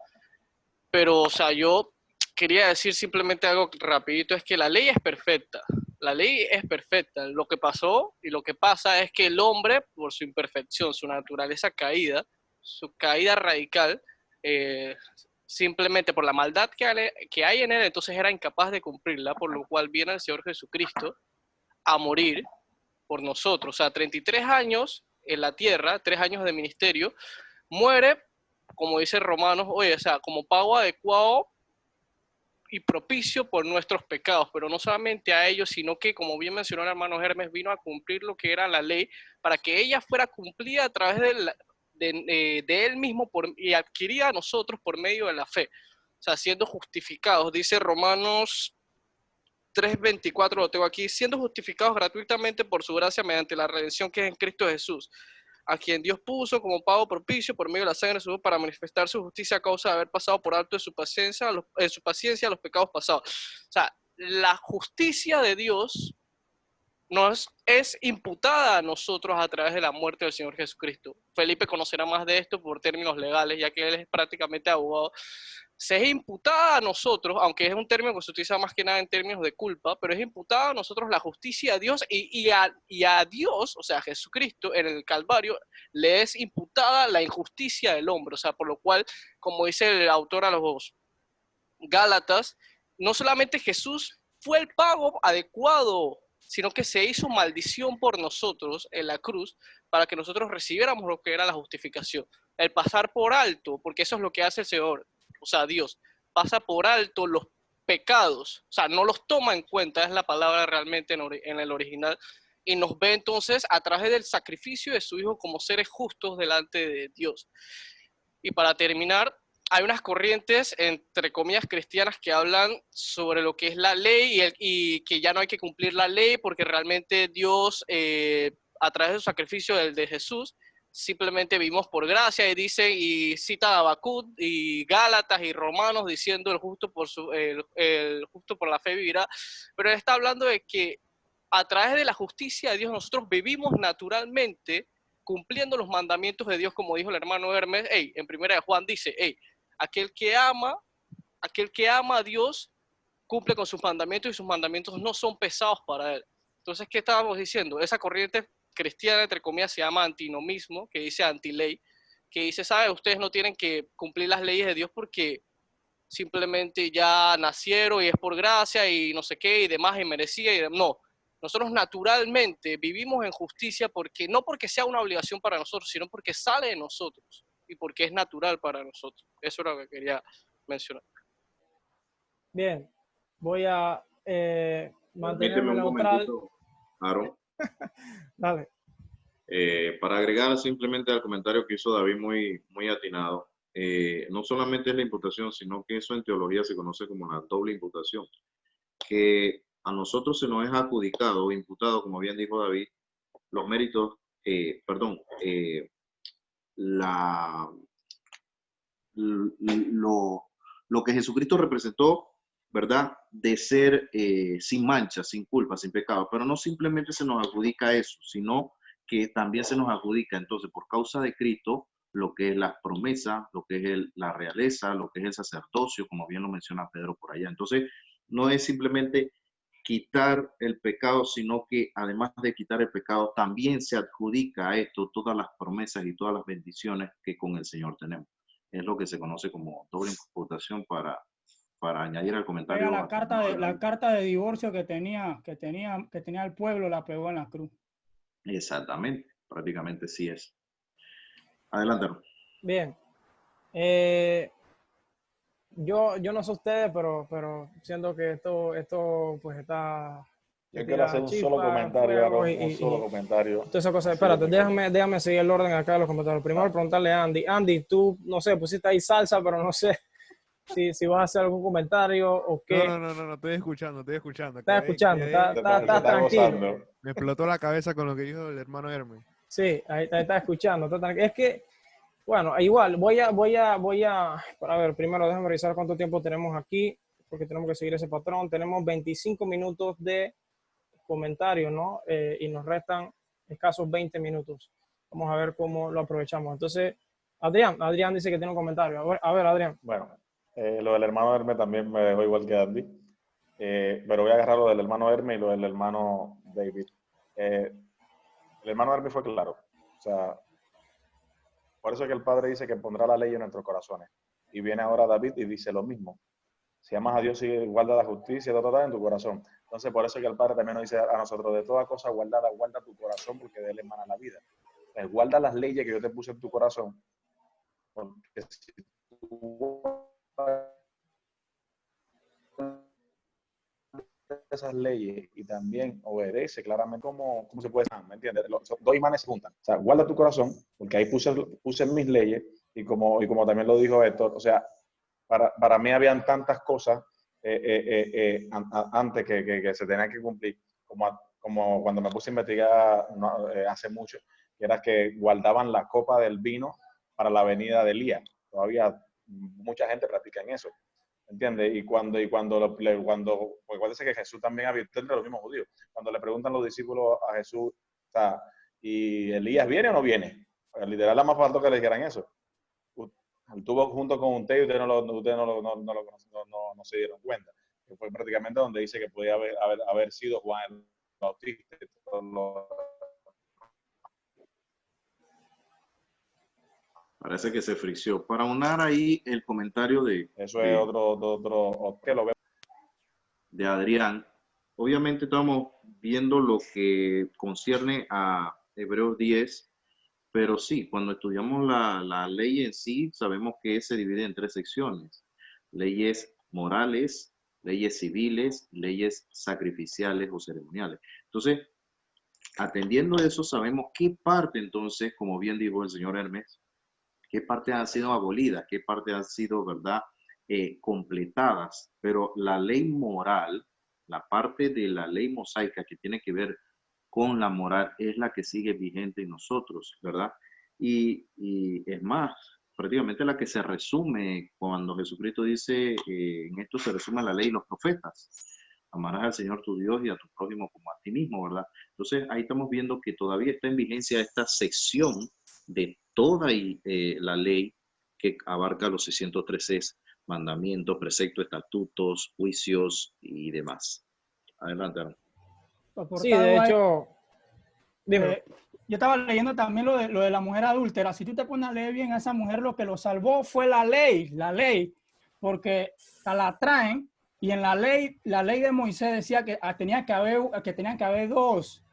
Pero, o sea, yo quería decir simplemente algo rapidito, es que la ley es perfecta. La ley es perfecta. Lo que pasó y lo que pasa es que el hombre, por su imperfección, su naturaleza caída, su caída radical, simplemente por la maldad que hay en él, entonces era incapaz de cumplirla, por lo cual viene el Señor Jesucristo a morir por nosotros. O sea, 33 años en la tierra, 3 años de ministerio, muere, como dice Romanos, oye, o sea, como pago adecuado y propicio por nuestros pecados, pero no solamente a ellos, sino que, como bien mencionó el hermano Hermes, vino a cumplir lo que era la ley, para que ella fuera cumplida a través de él mismo y adquirida a nosotros por medio de la fe, o sea, siendo justificados, dice Romanos 3:24, lo tengo aquí, siendo justificados gratuitamente por su gracia mediante la redención que es en Cristo Jesús, a quien Dios puso como pago propicio por medio de la sangre de su Hijo para manifestar su justicia a causa de haber pasado por alto de su paciencia los pecados pasados. O sea, la justicia de Dios nos es imputada a nosotros a través de la muerte del Señor Jesucristo. Felipe conocerá más de esto por términos legales, ya que él es prácticamente abogado. Se es imputada a nosotros, aunque es un término que se utiliza más que nada en términos de culpa, pero es imputada a nosotros la justicia de Dios y a Dios, o sea, a Jesucristo, en el Calvario, le es imputada la injusticia del hombre. O sea, por lo cual, como dice el autor a los Gálatas, no solamente Jesús fue el pago adecuado, sino que se hizo maldición por nosotros en la cruz para que nosotros recibiéramos lo que era la justificación. El pasar por alto, porque eso es lo que hace el Señor, o sea, Dios, pasa por alto los pecados, o sea, no los toma en cuenta, es la palabra realmente en el original, y nos ve entonces a través del sacrificio de su Hijo como seres justos delante de Dios. Y para terminar, hay unas corrientes, entre comillas, cristianas que hablan sobre lo que es la ley y que ya no hay que cumplir la ley porque realmente Dios, a través de su sacrificio de Jesús, simplemente vivimos por gracia, y dice, y cita a Habacuc y Gálatas y Romanos diciendo el justo por la fe vivirá, pero él está hablando de que a través de la justicia de Dios nosotros vivimos naturalmente cumpliendo los mandamientos de Dios, como dijo el hermano Hermes. En primera de Juan dice, aquel que ama a Dios cumple con sus mandamientos y sus mandamientos no son pesados para él. Entonces, ¿qué estábamos diciendo? Esa corriente cristiana, entre comillas, se llama antinomismo, que dice antiley, que dice, ¿sabe? Ustedes no tienen que cumplir las leyes de Dios porque simplemente ya nacieron y es por gracia y no sé qué y demás y merecía y demás. No, nosotros naturalmente vivimos en justicia porque no porque sea una obligación para nosotros, sino porque sale de nosotros y porque es natural para nosotros. Eso es lo que quería mencionar. Bien, voy a mantenerme Permíteme un neutral. momentito, Aaron. Dale. Para agregar simplemente al comentario que hizo David muy atinado, no solamente es la imputación, sino que eso en teología se conoce como la doble imputación, que a nosotros se nos es adjudicado o imputado, como bien dijo David, los méritos, lo que Jesucristo representó, ¿verdad? De ser sin mancha, sin culpa, sin pecado, pero no simplemente se nos adjudica eso, sino que también se nos adjudica, entonces, por causa de Cristo, lo que es la promesa, lo que es la realeza, lo que es el sacerdocio, como bien lo menciona Pedro por allá. Entonces, no es simplemente quitar el pecado, sino que además de quitar el pecado, también se adjudica a esto todas las promesas y todas las bendiciones que con el Señor tenemos. Es lo que se conoce como doble imputación para añadir al comentario. Pega la carta de divorcio que tenía el pueblo, la pegó en la cruz. Exactamente, prácticamente sí es. Adelante. Bien. Yo no sé ustedes, pero siento que esto pues está... Yo quiero hacer un solo comentario, Aaron, un solo comentario. Todas esas cosas. Espérate, déjame seguir el orden acá de los comentarios. Primero preguntarle a Andy. Andy, tú, no sé, pusiste ahí salsa, pero no sé si vas a hacer algún comentario o qué. No, estoy escuchando. Estás escuchando, estás tranquilo. Me explotó la cabeza con lo que dijo el hermano Hermes. Sí, ahí está escuchando. Es que, bueno, igual, voy a ver, primero déjame revisar cuánto tiempo tenemos aquí, porque tenemos que seguir ese patrón. Tenemos 25 minutos de comentarios, ¿no? Y nos restan escasos 20 minutos. Vamos a ver cómo lo aprovechamos. Entonces, Adrián dice que tiene un comentario. A ver, Adrián. Bueno, lo del hermano Hermes también me dejó igual que Andy. Pero voy a agarrar lo del hermano Hermes y lo del hermano David. El hermano Hermes fue claro. O sea, por eso es que el Padre dice que pondrá la ley en nuestros corazones. Y viene ahora David y dice lo mismo. Si amas a Dios y guarda la justicia, en tu corazón. Entonces, por eso es que el Padre también nos dice a nosotros, de toda cosa guardada, guarda tu corazón, porque de él emana la vida. Entonces, guarda las leyes que yo te puse en tu corazón, porque si tú esas leyes y también obedece claramente cómo se puede, ¿me entiendes? Los dos imanes se juntan. O sea, guarda tu corazón, porque ahí puse mis leyes, y como también lo dijo Héctor, o sea, para mí habían tantas cosas antes que se tenían que cumplir, como cuando me puse a investigar hace mucho, que era que guardaban la copa del vino para la venida de Elías. Todavía mucha gente practica en eso, ¿entiendes? Y cuando acuérdense que Jesús también había entre los mismos judíos. Cuando le preguntan los discípulos a Jesús, o sea, ¿y Elías viene o no viene? Pues, literal, la más falta que le dijeran eso. Estuvo junto con usted y ustedes no se dieron cuenta. Que fue prácticamente donde dice que podía haber sido Juan el Bautista. Parece que se frició. Para unar ahí el comentario eso es otro que lo veo. De Adrián. Obviamente estamos viendo lo que concierne a Hebreos 10. Pero sí, cuando estudiamos la ley en sí, sabemos que se divide en 3 secciones. Leyes morales, leyes civiles, leyes sacrificiales o ceremoniales. Entonces, atendiendo eso, sabemos qué parte entonces, como bien dijo el señor Hermes, qué partes han sido abolidas, qué partes han sido, ¿verdad?, completadas. Pero la ley moral, la parte de la ley mosaica que tiene que ver con la moral es la que sigue vigente en nosotros, ¿verdad? Y es más, prácticamente la que se resume cuando Jesucristo dice, en esto se resume la ley y los profetas. Amarás al Señor tu Dios y a tu prójimo como a ti mismo, ¿verdad? Entonces ahí estamos viendo que todavía está en vigencia esta sección de toda la ley que abarca los 613 mandamientos, preceptos, estatutos, juicios y demás. Adelante, Aaron. Sí, de hecho, dime. Yo estaba leyendo también lo de la mujer adúltera. Si tú te pones a leer bien, a esa mujer lo que lo salvó fue la ley, porque la traen Y en la ley de Moisés decía que tenían que haber dos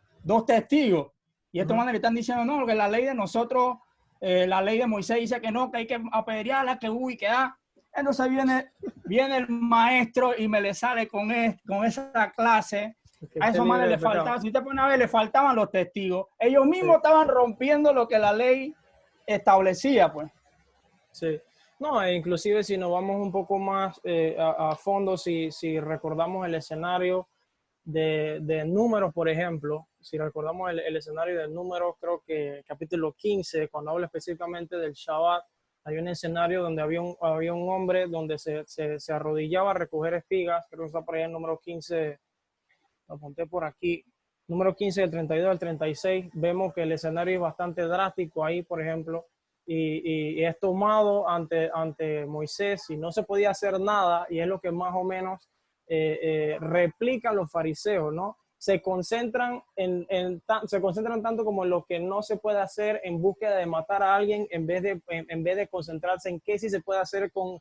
testigos. Y estos manes le están diciendo, no, que la ley de nosotros, la ley de Moisés dice que no, que hay que apedrearla, que que da. Entonces viene el maestro y me le sale con esa clase. A esos manes le faltaban, si te pones a ver, le faltaban los testigos. Ellos mismos estaban rompiendo lo que la ley establecía, pues. Sí. No, inclusive si nos vamos un poco más a fondo, si recordamos el escenario de Números, por ejemplo, si recordamos el escenario de Números, creo que capítulo 15, cuando habla específicamente del Shabbat, hay un escenario donde había un hombre donde se arrodillaba a recoger espigas, creo que está por ahí en número 15, lo apunté por aquí, número 15 del 32 al 36, vemos que el escenario es bastante drástico ahí, por ejemplo, y es tomado ante Moisés y no se podía hacer nada, y es lo que más o menos replican los fariseos, ¿no? Se concentran tanto como en lo que no se puede hacer en búsqueda de matar a alguien en vez de concentrarse en qué sí se puede hacer con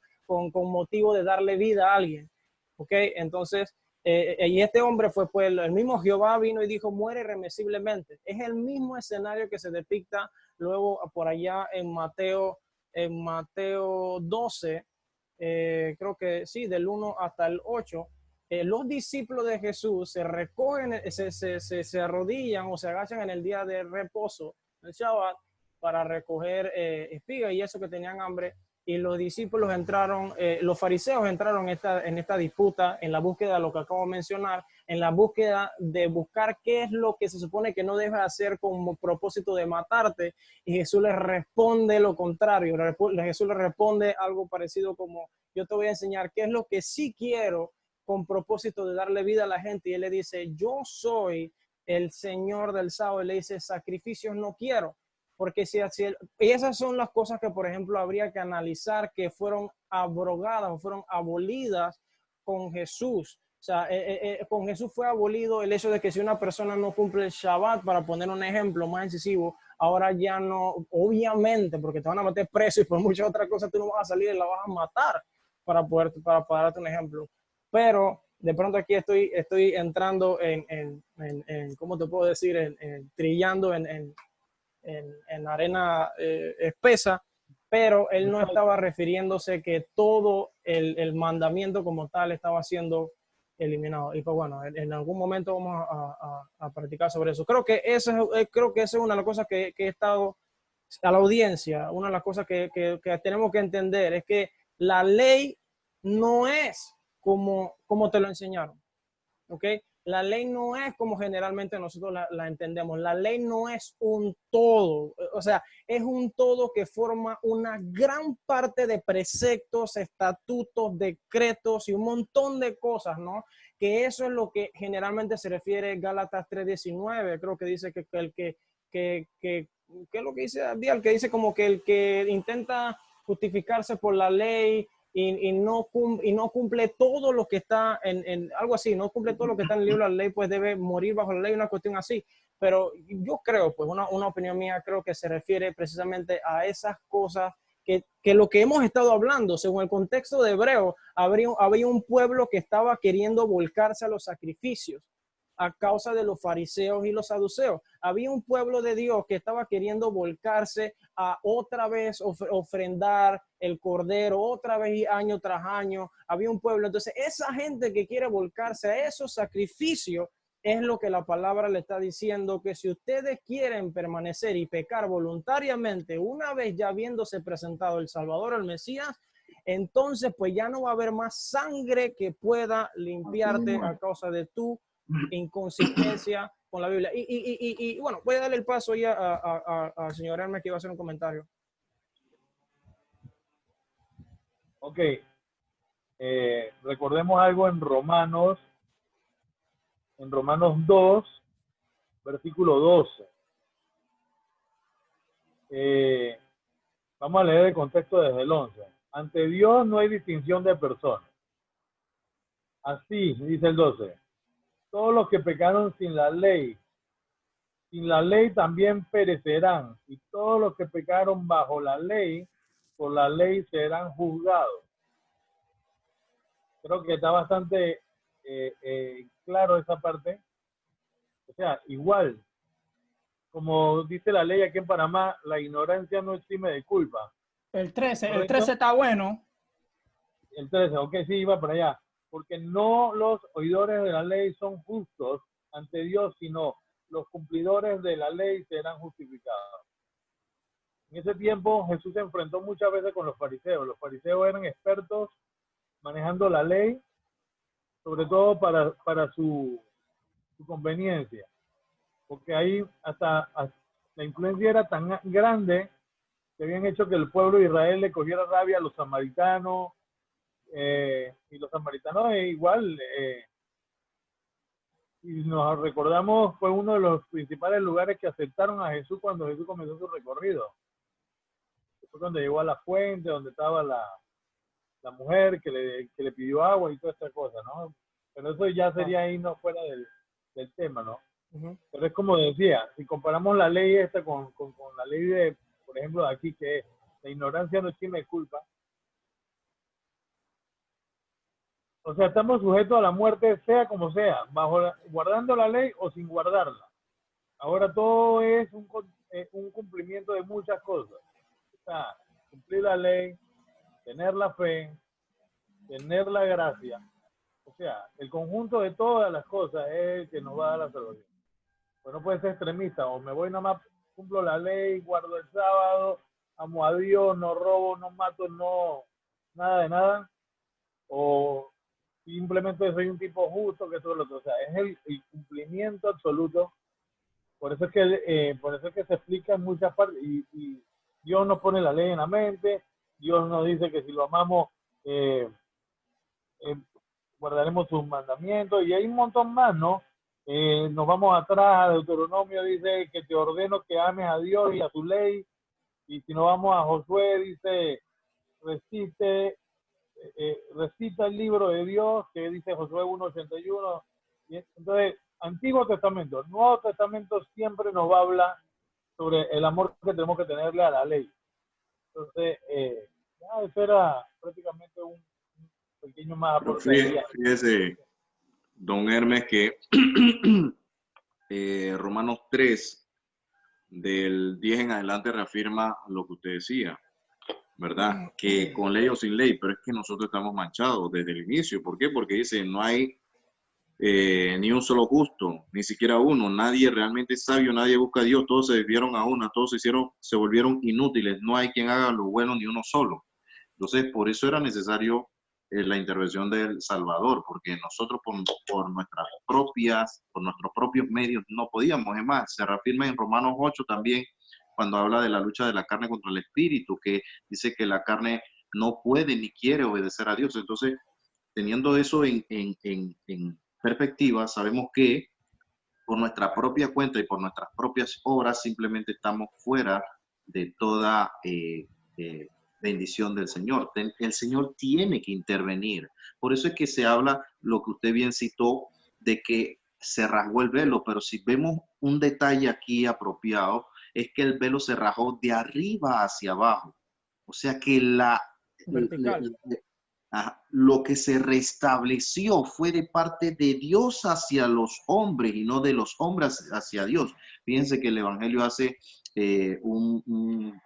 motivo de darle vida a alguien. ¿Ok? Entonces, y este hombre fue, pues, el mismo Jehová vino y dijo, muere irremisiblemente. Es el mismo escenario que se depicta luego por allá en Mateo 12, creo que sí, del 1 hasta el 8. Los discípulos de Jesús se recogen, se arrodillan o se agachan en el día de reposo, el Shabbat, para recoger espigas y eso que tenían hambre. Y los discípulos entraron, los fariseos entraron en esta disputa, en la búsqueda de lo que acabo de mencionar, en la búsqueda de buscar qué es lo que se supone que no debes hacer como propósito de matarte. Y Jesús les responde lo contrario. Jesús les responde algo parecido como, yo te voy a enseñar qué es lo que sí quiero con propósito de darle vida a la gente. Y él le dice, yo soy el Señor del sábado. Y le dice, sacrificios no quiero. Porque y esas son las cosas que, por ejemplo, habría que analizar que fueron abrogadas o fueron abolidas con Jesús. O sea, con Jesús fue abolido el hecho de que si una persona no cumple el Shabbat, para poner un ejemplo más incisivo, ahora ya no, obviamente, porque te van a meter preso y por muchas otras cosas tú no vas a salir y la vas a matar para darte un ejemplo. Pero de pronto aquí estoy entrando en ¿cómo te puedo decir? Trillando en arena espesa, pero él no estaba refiriéndose que todo el mandamiento como tal estaba siendo eliminado. Y pues bueno, en algún momento vamos a practicar sobre eso. Creo que esa es una de las cosas que he estado a la audiencia, una de las cosas que tenemos que entender es que la ley no es como te lo enseñaron, ¿ok? La ley no es como generalmente nosotros la entendemos. La ley no es un todo. O sea, es un todo que forma una gran parte de preceptos, estatutos, decretos y un montón de cosas, ¿no? Que eso es lo que generalmente se refiere Gálatas 3:19. Creo que dice que ¿qué es lo que dice Abdiel? Que dice como que el que intenta justificarse por la ley y no cumple todo lo que está en algo así, no cumple todo lo que está en el libro de la ley, pues debe morir bajo la ley, una cuestión así. Pero yo creo, pues una opinión mía, creo que se refiere precisamente a esas cosas que lo que hemos estado hablando, según el contexto de Hebreo, había un pueblo que estaba queriendo volcarse a los sacrificios a causa de los fariseos y los saduceos. Había un pueblo de Dios que estaba queriendo volcarse a otra vez ofrendar el cordero, otra vez año tras año. Había un pueblo. Entonces, esa gente que quiere volcarse a esos sacrificios es lo que la palabra le está diciendo, que si ustedes quieren permanecer y pecar voluntariamente, una vez ya habiéndose presentado el Salvador, el Mesías, entonces pues ya no va a haber más sangre que pueda limpiarte a causa de tu inconsistencia con la Biblia. Y bueno, voy a darle el paso ya al señor Hermes, que iba a hacer un comentario. Ok. Recordemos algo en Romanos 2, versículo 12. Vamos a leer el contexto desde el 11. Ante Dios no hay distinción de personas. Así, dice el 12. Todos los que pecaron sin la ley también perecerán, y todos los que pecaron bajo la ley, por la ley serán juzgados. creo que está bastante claro esa parte. O sea, igual, como dice la ley aquí en Panamá, la ignorancia no exime de culpa. El 13 ¿Correcto? está bueno. El 13, ok, sí, iba para allá. Porque no los oidores de la ley son justos ante Dios, sino los cumplidores de la ley serán justificados. En ese tiempo Jesús se enfrentó muchas veces con los fariseos. Los fariseos eran expertos manejando la ley, sobre todo para su conveniencia. Porque ahí hasta la influencia era tan grande que habían hecho que el pueblo de Israel le cogiera rabia a los samaritanos, y los samaritanos igual, y nos recordamos, fue uno de los principales lugares que aceptaron a Jesús cuando Jesús comenzó su recorrido. Fue cuando llegó a la fuente, donde estaba la mujer que le pidió agua y toda esta cosa, ¿no? Pero eso ya sería ahí no fuera del tema, ¿no? Pero es como decía, si comparamos la ley esta con la ley de, por ejemplo, de aquí, que la ignorancia no exime culpa. O sea, estamos sujetos a la muerte, sea como sea, guardando la ley o sin guardarla. Ahora todo es un cumplimiento de muchas cosas. O sea, cumplir la ley, tener la fe, tener la gracia. O sea, el conjunto de todas las cosas es el que nos va a dar la salvación. Pues no puede ser extremista, o me voy nada más, cumplo la ley, guardo el sábado, amo a Dios, no robo, no mato, no, nada de nada, o simplemente soy un tipo justo, que todo lo otro. O sea, es el cumplimiento absoluto. Por eso es que se explica en muchas partes, y Dios nos pone la ley en la mente, Dios nos dice que si lo amamos, guardaremos sus mandamientos, y hay un montón más, ¿no? Nos vamos atrás a Deuteronomio, dice que te ordeno que ames a Dios y a su ley, y si nos vamos a Josué, dice recita el libro de Dios, que dice Josué 1:81, y entonces Antiguo Testamento, Nuevo Testamento siempre nos va a hablar sobre el amor que tenemos que tenerle a la ley. Entonces, eso era prácticamente un pequeño más aporte. Fíjese, don Hermes, que Romanos 3, del 10 en adelante, reafirma lo que usted decía, ¿verdad? Que con ley o sin ley, pero es que nosotros estamos manchados desde el inicio. ¿Por qué? Porque dice, no hay ni un solo justo, ni siquiera uno, nadie realmente es sabio, nadie busca a Dios, todos se desviaron a una, todos se volvieron inútiles, no hay quien haga lo bueno ni uno solo. Entonces, por eso era necesario la intervención del Salvador, porque nosotros por nuestros propios medios no podíamos. Es más, se reafirma en Romanos 8 también, cuando habla de la lucha de la carne contra el espíritu, que dice que la carne no puede ni quiere obedecer a Dios. Entonces, teniendo eso en perspectiva, sabemos que por nuestra propia cuenta y por nuestras propias obras simplemente estamos fuera de toda bendición del Señor. El Señor tiene que intervenir. Por eso es que se habla, lo que usted bien citó, de que se rasgó el velo, pero si vemos un detalle aquí apropiado, es que el velo se rasgó de arriba hacia abajo. O sea que lo que se restableció fue de parte de Dios hacia los hombres y no de los hombres hacia Dios. Fíjense que el Evangelio hace un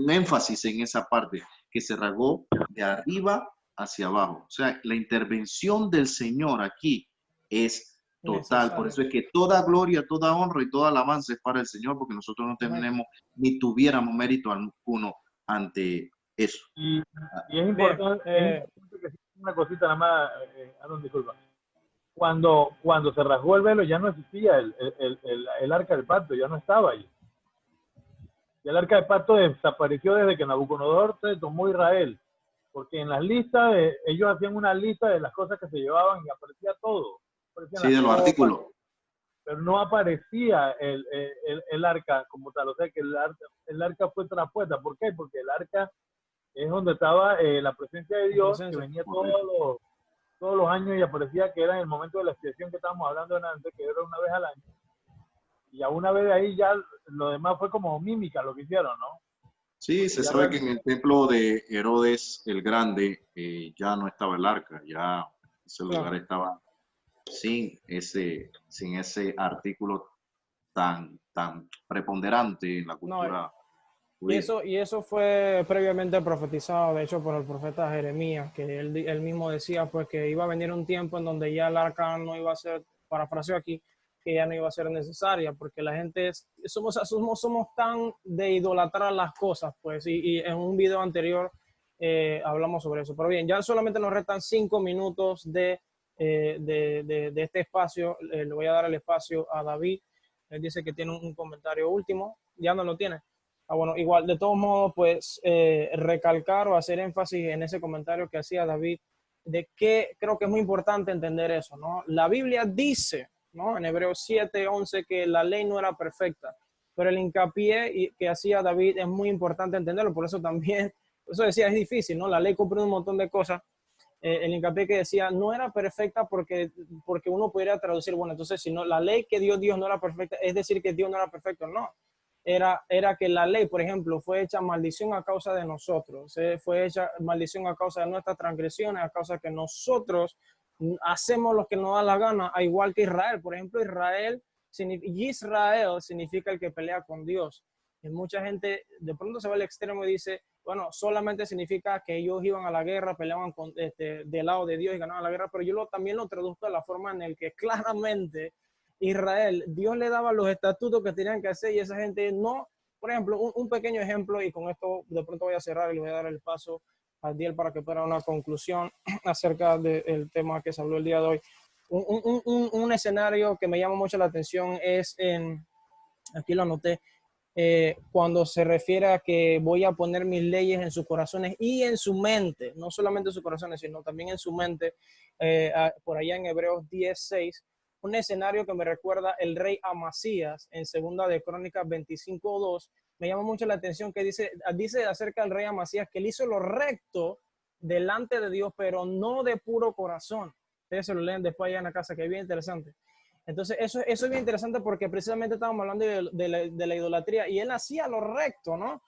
énfasis en esa parte, que se rasgó de arriba hacia abajo. O sea, la intervención del Señor aquí es total. Por eso es que toda gloria, toda honra y toda alabanza es para el Señor, porque nosotros no tenemos ni tuviéramos mérito alguno ante eso. Y es importante, que una cosita nada más, Aaron, disculpa. Cuando se rasgó el velo ya no existía el arca del pacto, ya no estaba ahí. Y el arca del pacto desapareció desde que Nabucodonosor se tomó Israel, porque en las listas, ellos hacían una lista de las cosas que se llevaban y aparecía todo. Sí, de los artículos. Pero no aparecía el arca como tal, o sea que el arca fue traspuesta. ¿Por qué? Porque el arca es donde estaba la presencia de Dios, que venía todos los años y aparecía, que era en el momento de la expiación que estábamos hablando antes, que era una vez al año. Y a una vez de ahí ya lo demás fue como mímica lo que hicieron, ¿no? Sí, se sabe que en el templo de Herodes el Grande ya no estaba el arca, ya ese lugar Claro. estaba sin ese artículo tan preponderante en la No, cultura y judía. eso fue previamente profetizado, de hecho, por el profeta Jeremías, que él mismo decía pues que iba a venir un tiempo en donde ya el arca no iba a ser, parafraseo aquí, que ya no iba a ser necesaria, porque la gente somos tan de idolatrar las cosas, pues, y en un video anterior hablamos sobre eso. Pero bien, ya solamente nos restan 5 minutos de este espacio. Le voy a dar el espacio a David. Él dice que tiene un comentario último. Ya no lo tiene. Bueno, igual, de todos modos, pues recalcar o hacer énfasis en ese comentario que hacía David, de que creo que es muy importante entender eso, ¿no? La Biblia dice, ¿no? En Hebreos 7:11 que la ley no era perfecta, pero el hincapié que hacía David es muy importante entenderlo, por eso también, por eso decía, es difícil, ¿no? La ley cumple un montón de cosas. El hincapié que decía no era perfecta porque uno pudiera traducir, bueno, entonces si no, la ley que dio Dios no era perfecta, es decir que Dios no era perfecto, no. Era que la ley, por ejemplo, fue hecha maldición a causa de nosotros, fue hecha maldición a causa de nuestras transgresiones, a causa de que nosotros hacemos lo que nos da la gana, a igual que Israel. Por ejemplo, Israel significa el que pelea con Dios. Y mucha gente de pronto se va al extremo y dice, bueno, solamente significa que ellos iban a la guerra, peleaban del lado de Dios y ganaban la guerra, pero yo también lo traduzco de la forma en el que claramente Israel, Dios le daba los estatutos que tenían que hacer y esa gente no. Por ejemplo, un pequeño ejemplo, y con esto de pronto voy a cerrar y le voy a dar el paso a Diel para que pueda una conclusión acerca del tema que se habló el día de hoy. Un escenario que me llama mucho la atención es aquí lo anoté, cuando se refiere a que voy a poner mis leyes en sus corazones y en su mente, no solamente en sus corazones, sino también en su mente, por allá en Hebreos 10:6, un escenario que me recuerda el rey Amasías en Segunda de Crónicas 25:2. Me llama mucho la atención que dice acerca del rey Amasías que él hizo lo recto delante de Dios, pero no de puro corazón. Ustedes se lo leen después allá en la casa, que es bien interesante. Entonces, eso es bien interesante porque precisamente estábamos hablando de la idolatría y él hacía lo recto, ¿no?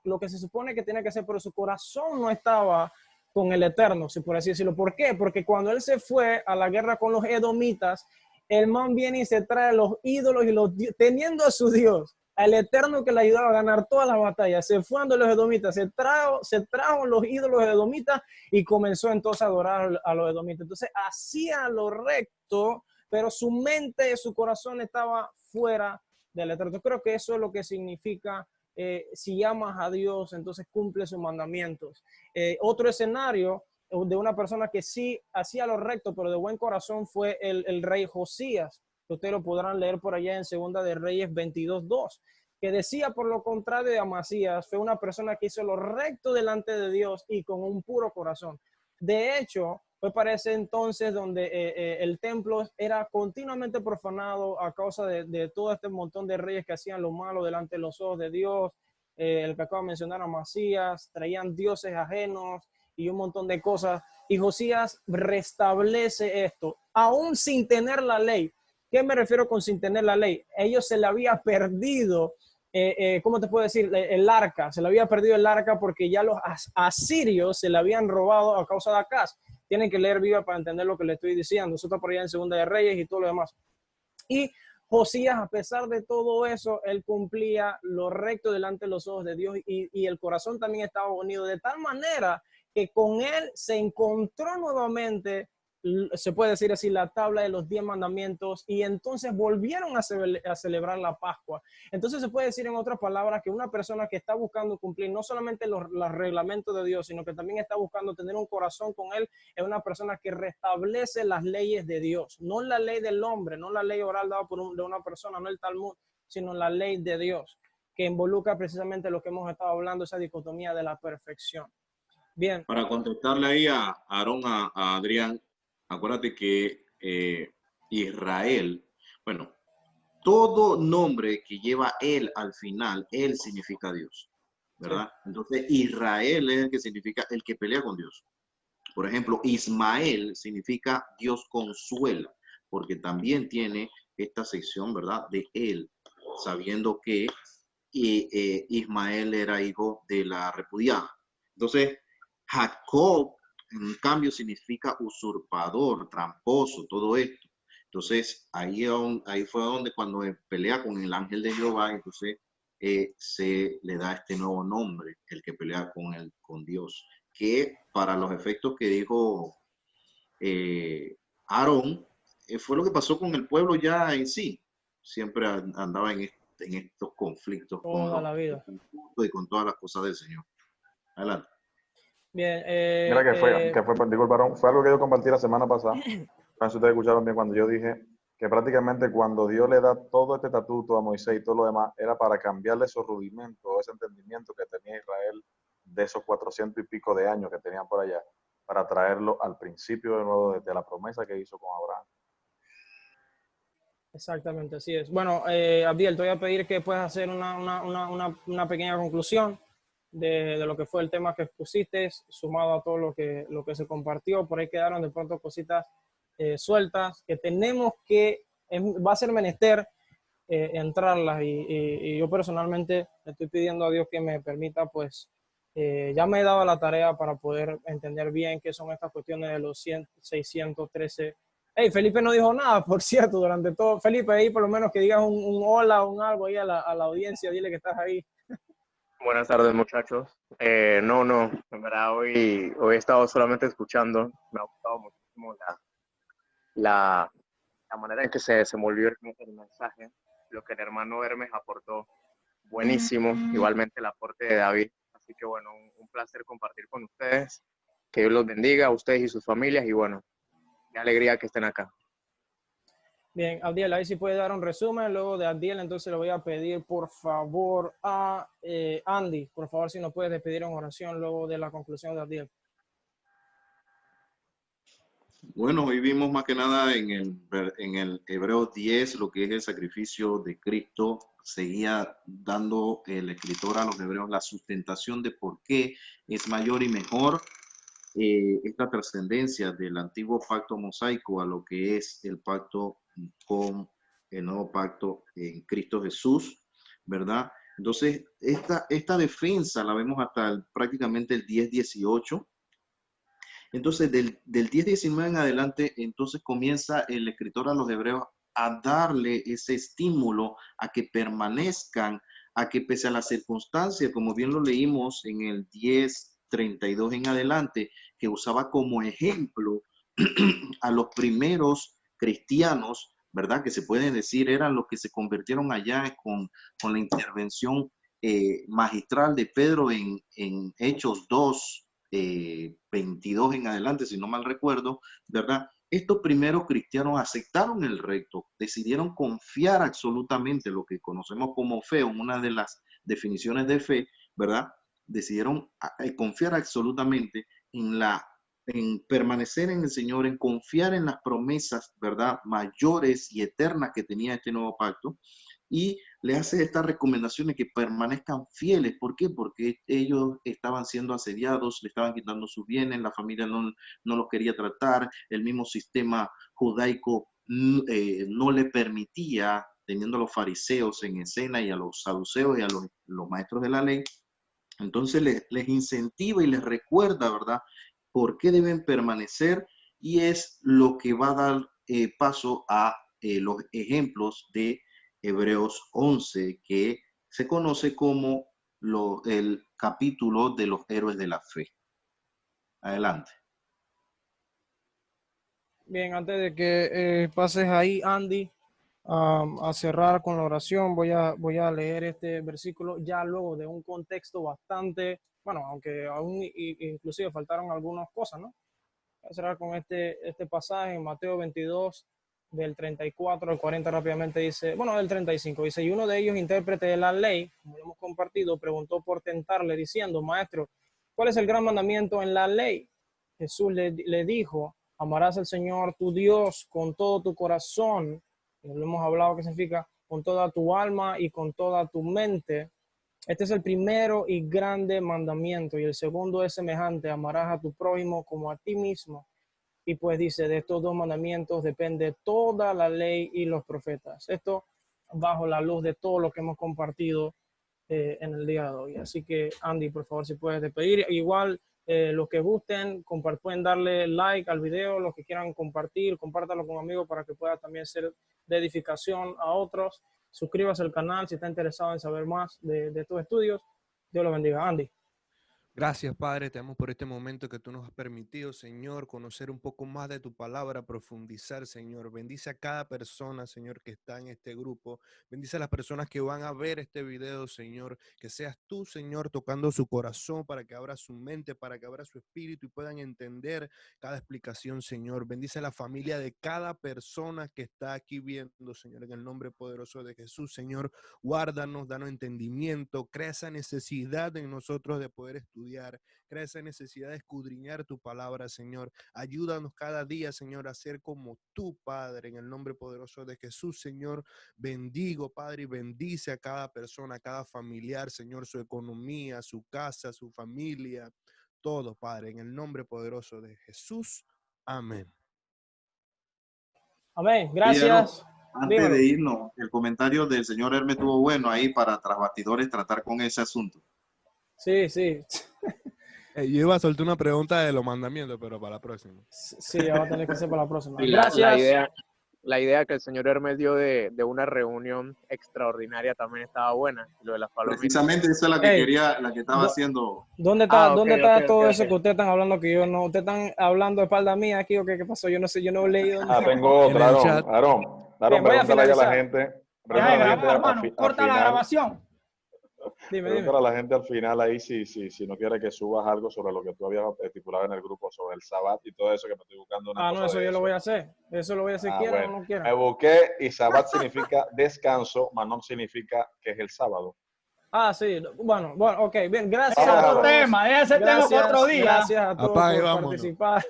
Lo que se supone que tenía que hacer, pero su corazón no estaba con el Eterno, si por así decirlo. ¿Por qué? Porque cuando él se fue a la guerra con los edomitas, el man viene y se trae los ídolos y teniendo a su Dios, al Eterno que le ayudaba a ganar todas las batallas, se fue ante los edomitas, se trajo los ídolos edomitas y comenzó entonces a adorar a los edomitas. Entonces, hacía lo recto, pero su mente, su corazón estaba fuera del Eterno. Yo creo que eso es lo que significa, si amas a Dios, entonces cumple sus mandamientos. Otro escenario de una persona que sí hacía lo recto, pero de buen corazón, fue el rey Josías, que ustedes lo podrán leer por allá en Segunda de Reyes 22:2, que decía, por lo contrario de Amasías, fue una persona que hizo lo recto delante de Dios y con un puro corazón. De hecho, fue para ese entonces donde el templo era continuamente profanado a causa de todo este montón de reyes que hacían lo malo delante de los ojos de Dios. El que acabo de mencionar, Amasías, traían dioses ajenos y un montón de cosas. Y Josías restablece esto, aún sin tener la ley. ¿Qué me refiero con sin tener la ley? Ellos se le había perdido, ¿cómo te puedo decir? El arca, se le había perdido el arca porque ya los asirios se le habían robado a causa de Acaz. Tienen que leer Biblia para entender lo que le estoy diciendo. Eso está por allá en Segunda de Reyes y todo lo demás. Y Josías, a pesar de todo eso, él cumplía lo recto delante de los ojos de Dios y el corazón también estaba unido de tal manera que con él se encontró nuevamente, se puede decir así, la tabla de los 10 mandamientos y entonces volvieron a celebrar la Pascua. Entonces se puede decir en otras palabras que una persona que está buscando cumplir no solamente los reglamentos de Dios, sino que también está buscando tener un corazón con él, es una persona que restablece las leyes de Dios, no la ley del hombre, no la ley oral dada de una persona, no el Talmud, sino la ley de Dios, que involucra precisamente lo que hemos estado hablando, esa dicotomía de la perfección. Bien. Para contestarle ahí a Aarón, a Adrián, acuérdate que Israel, bueno, todo nombre que lleva él al final, él significa Dios, ¿verdad? Sí. Entonces, Israel es el que significa el que pelea con Dios. Por ejemplo, Ismael significa Dios consuela, porque también tiene esta sección, ¿verdad? De él, sabiendo que y Ismael era hijo de la repudiada. Entonces, Jacob, en cambio, significa usurpador, tramposo, todo esto. Entonces, ahí fue donde cuando pelea con el ángel de Jehová, entonces se le da este nuevo nombre, el que pelea con Dios, que para los efectos que dijo Aarón, fue lo que pasó con el pueblo ya en sí. Siempre andaba en estos conflictos Toda la vida. y con todas las cosas del Señor. Adelante. Bien. Mira digo, el varón, fue algo que yo compartí la semana pasada. No sé si ustedes escucharon bien cuando yo dije que prácticamente cuando Dios le da todo este estatuto a Moisés y todo lo demás, era para cambiarle esos rudimentos, ese entendimiento que tenía Israel de esos 400 y pico de años que tenían por allá, para traerlo al principio de nuevo de la promesa que hizo con Abraham. Exactamente, así es. Bueno, Abdiel, te voy a pedir que puedas hacer una pequeña conclusión de lo que fue el tema que expusiste, sumado a todo lo que se compartió. Por ahí quedaron de pronto cositas sueltas que tenemos que, va a ser menester entrarlas y yo personalmente le estoy pidiendo a Dios que me permita, pues, ya me he dado la tarea para poder entender bien qué son estas cuestiones de los 613. Hey, Felipe no dijo nada, por cierto, durante todo. Felipe, ahí por lo menos que digas un hola, un algo ahí a la audiencia, dile que estás ahí. Buenas tardes, muchachos. No, en verdad hoy he estado solamente escuchando. Me ha gustado muchísimo la manera en que se desenvolvió el mensaje, lo que el hermano Hermes aportó, buenísimo, igualmente el aporte de David. Así que bueno, un placer compartir con ustedes. Que Dios los bendiga a ustedes y sus familias y bueno, qué alegría que estén acá. Bien, Abdiel, ahí sí puede dar un resumen. Luego de Abdiel, entonces le voy a pedir por favor a Andy, por favor, si nos puedes despedir en oración luego de la conclusión de Abdiel. Bueno, hoy vimos más que nada en el Hebreos 10 lo que es el sacrificio de Cristo. Seguía dando el escritor a los hebreos la sustentación de por qué es mayor y mejor esta trascendencia del antiguo pacto mosaico a lo que es el pacto con el nuevo pacto en Cristo Jesús, ¿verdad? Entonces, esta defensa la vemos hasta prácticamente el 10-18. Entonces, del 10-19 en adelante, entonces comienza el escritor a los hebreos a darle ese estímulo a que permanezcan, a que pese a las circunstancias, como bien lo leímos en el 10:32 en adelante, que usaba como ejemplo a los primeros cristianos, ¿verdad? Que se pueden decir eran los que se convirtieron allá con la intervención magistral de Pedro en Hechos 2, 22 en adelante, si no mal recuerdo, ¿verdad? Estos primeros cristianos aceptaron el reto, decidieron confiar absolutamente, lo que conocemos como fe, una de las definiciones de fe, ¿verdad? Decidieron confiar absolutamente en permanecer en el Señor, en confiar en las promesas, ¿verdad? Mayores y eternas que tenía este nuevo pacto. Y le hace estas recomendaciones que permanezcan fieles. ¿Por qué? Porque ellos estaban siendo asediados, le estaban quitando sus bienes, la familia no los quería tratar, el mismo sistema judaico no le permitía, teniendo a los fariseos en escena y a los saduceos y a los maestros de la ley. Entonces les incentiva y les recuerda, ¿verdad?, por qué deben permanecer, y es lo que va a dar paso a los ejemplos de Hebreos 11, que se conoce como el capítulo de los héroes de la fe. Adelante. Bien, antes de que pases ahí, Andy, a cerrar con la oración, voy a leer este versículo ya luego de un contexto bastante, bueno, aunque aún inclusive faltaron algunas cosas, ¿no? Voy a cerrar con este pasaje en Mateo 22, del 34 al 40 rápidamente dice, bueno, del 35, dice, y uno de ellos, intérprete de la ley, como hemos compartido, preguntó por tentarle diciendo, maestro, ¿cuál es el gran mandamiento en la ley? Jesús le dijo, amarás al Señor tu Dios con todo tu corazón, y lo hemos hablado que significa con toda tu alma y con toda tu mente. Este es el primero y grande mandamiento, y el segundo es semejante, amarás a tu prójimo como a ti mismo. Y pues dice, de estos dos mandamientos depende toda la ley y los profetas. Esto bajo la luz de todo lo que hemos compartido en el día de hoy. Así que, Andy, por favor, si puedes despedir. Igual, los que gusten, pueden darle like al video, los que quieran compartir, compártalo con amigos para que pueda también ser de edificación a otros. Suscríbase al canal si está interesado en saber más de estos estudios. Dios lo bendiga. Andy. Gracias, Padre, te damos por este momento que tú nos has permitido, Señor, conocer un poco más de tu palabra, profundizar, Señor. Bendice a cada persona, Señor, que está en este grupo. Bendice a las personas que van a ver este video, Señor. Que seas tú, Señor, tocando su corazón para que abra su mente, para que abra su espíritu y puedan entender cada explicación, Señor. Bendice a la familia de cada persona que está aquí viendo, Señor, en el nombre poderoso de Jesús, Señor. Guárdanos, danos entendimiento, crea esa necesidad en nosotros de poder estudiar, crea esa necesidad de escudriñar tu palabra, Señor. Ayúdanos cada día, Señor, a ser como tú, Padre, en el nombre poderoso de Jesús, Señor. Bendigo, Padre, y bendice a cada persona, a cada familiar, Señor, su economía, su casa, su familia, todo, Padre, en el nombre poderoso de Jesús. Amén. Amén. Oye, Aaron, Gracias. antes Dímelo. de irnos, el comentario del señor Hermes estuvo bueno ahí para tras bastidores tratar con ese asunto. Sí, sí. Yo iba a soltar una pregunta de los mandamientos, pero para la próxima. Sí, ya va a tener que ser para la próxima. Y Gracias. la idea que el señor Hermes dio de una reunión extraordinaria también estaba buena. Lo de las palomitas. Precisamente esa es la que Hey, quería, la que estaba haciendo. ¿Dónde está, Ah, ok, dónde está ok, todo ok, eso ok. que ustedes están hablando que yo no? ¿Ustedes están hablando de espalda mía aquí o qué pasó? Yo no sé, yo no he leído nada. Tengo En otra, el Aaron. chat. Bien, voy a Pregúntale ahí a la finalizar. gente. Deja Pregúntale de a la grabar, gente hermano. al Corta la final. grabación. Dime. Pregúntale a la gente al final ahí si no quiere que subas algo sobre lo que tú habías estipulado en el grupo sobre el Sabbat y todo eso, que me estoy buscando una Ah, no, cosa eso de yo lo eso. voy a hacer. Eso lo voy a hacer, quieran Bueno, o no me quieran. busqué y Sabbat significa descanso, mas no significa que es el sábado. Ah, sí. Bueno, ok. Bien, gracias Vamos a a dejarlo. todos. Deja ese tema para otro día. Gracias a todos Apague, por vámonos. participar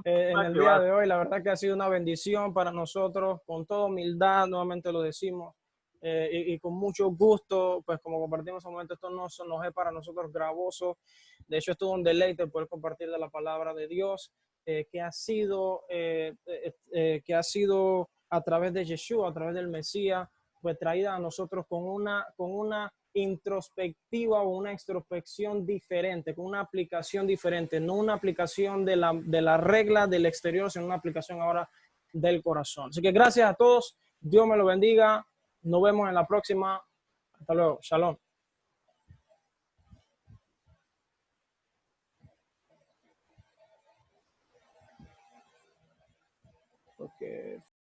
en el día de hoy. La verdad que ha sido una bendición para nosotros. Con toda humildad, nuevamente lo decimos. Y con mucho gusto, pues como compartimos en un momento, esto no nos es para nosotros gravoso. De hecho, es todo un deleite poder compartir de la palabra de Dios, que ha sido a través de Yeshua, a través del Mesías, pues traída a nosotros con una introspectiva o una introspección diferente, con una aplicación diferente, no una aplicación de la regla del exterior, sino una aplicación ahora del corazón. Así que gracias a todos, Dios me lo bendiga, nos vemos en la próxima, hasta luego, shalom. Porque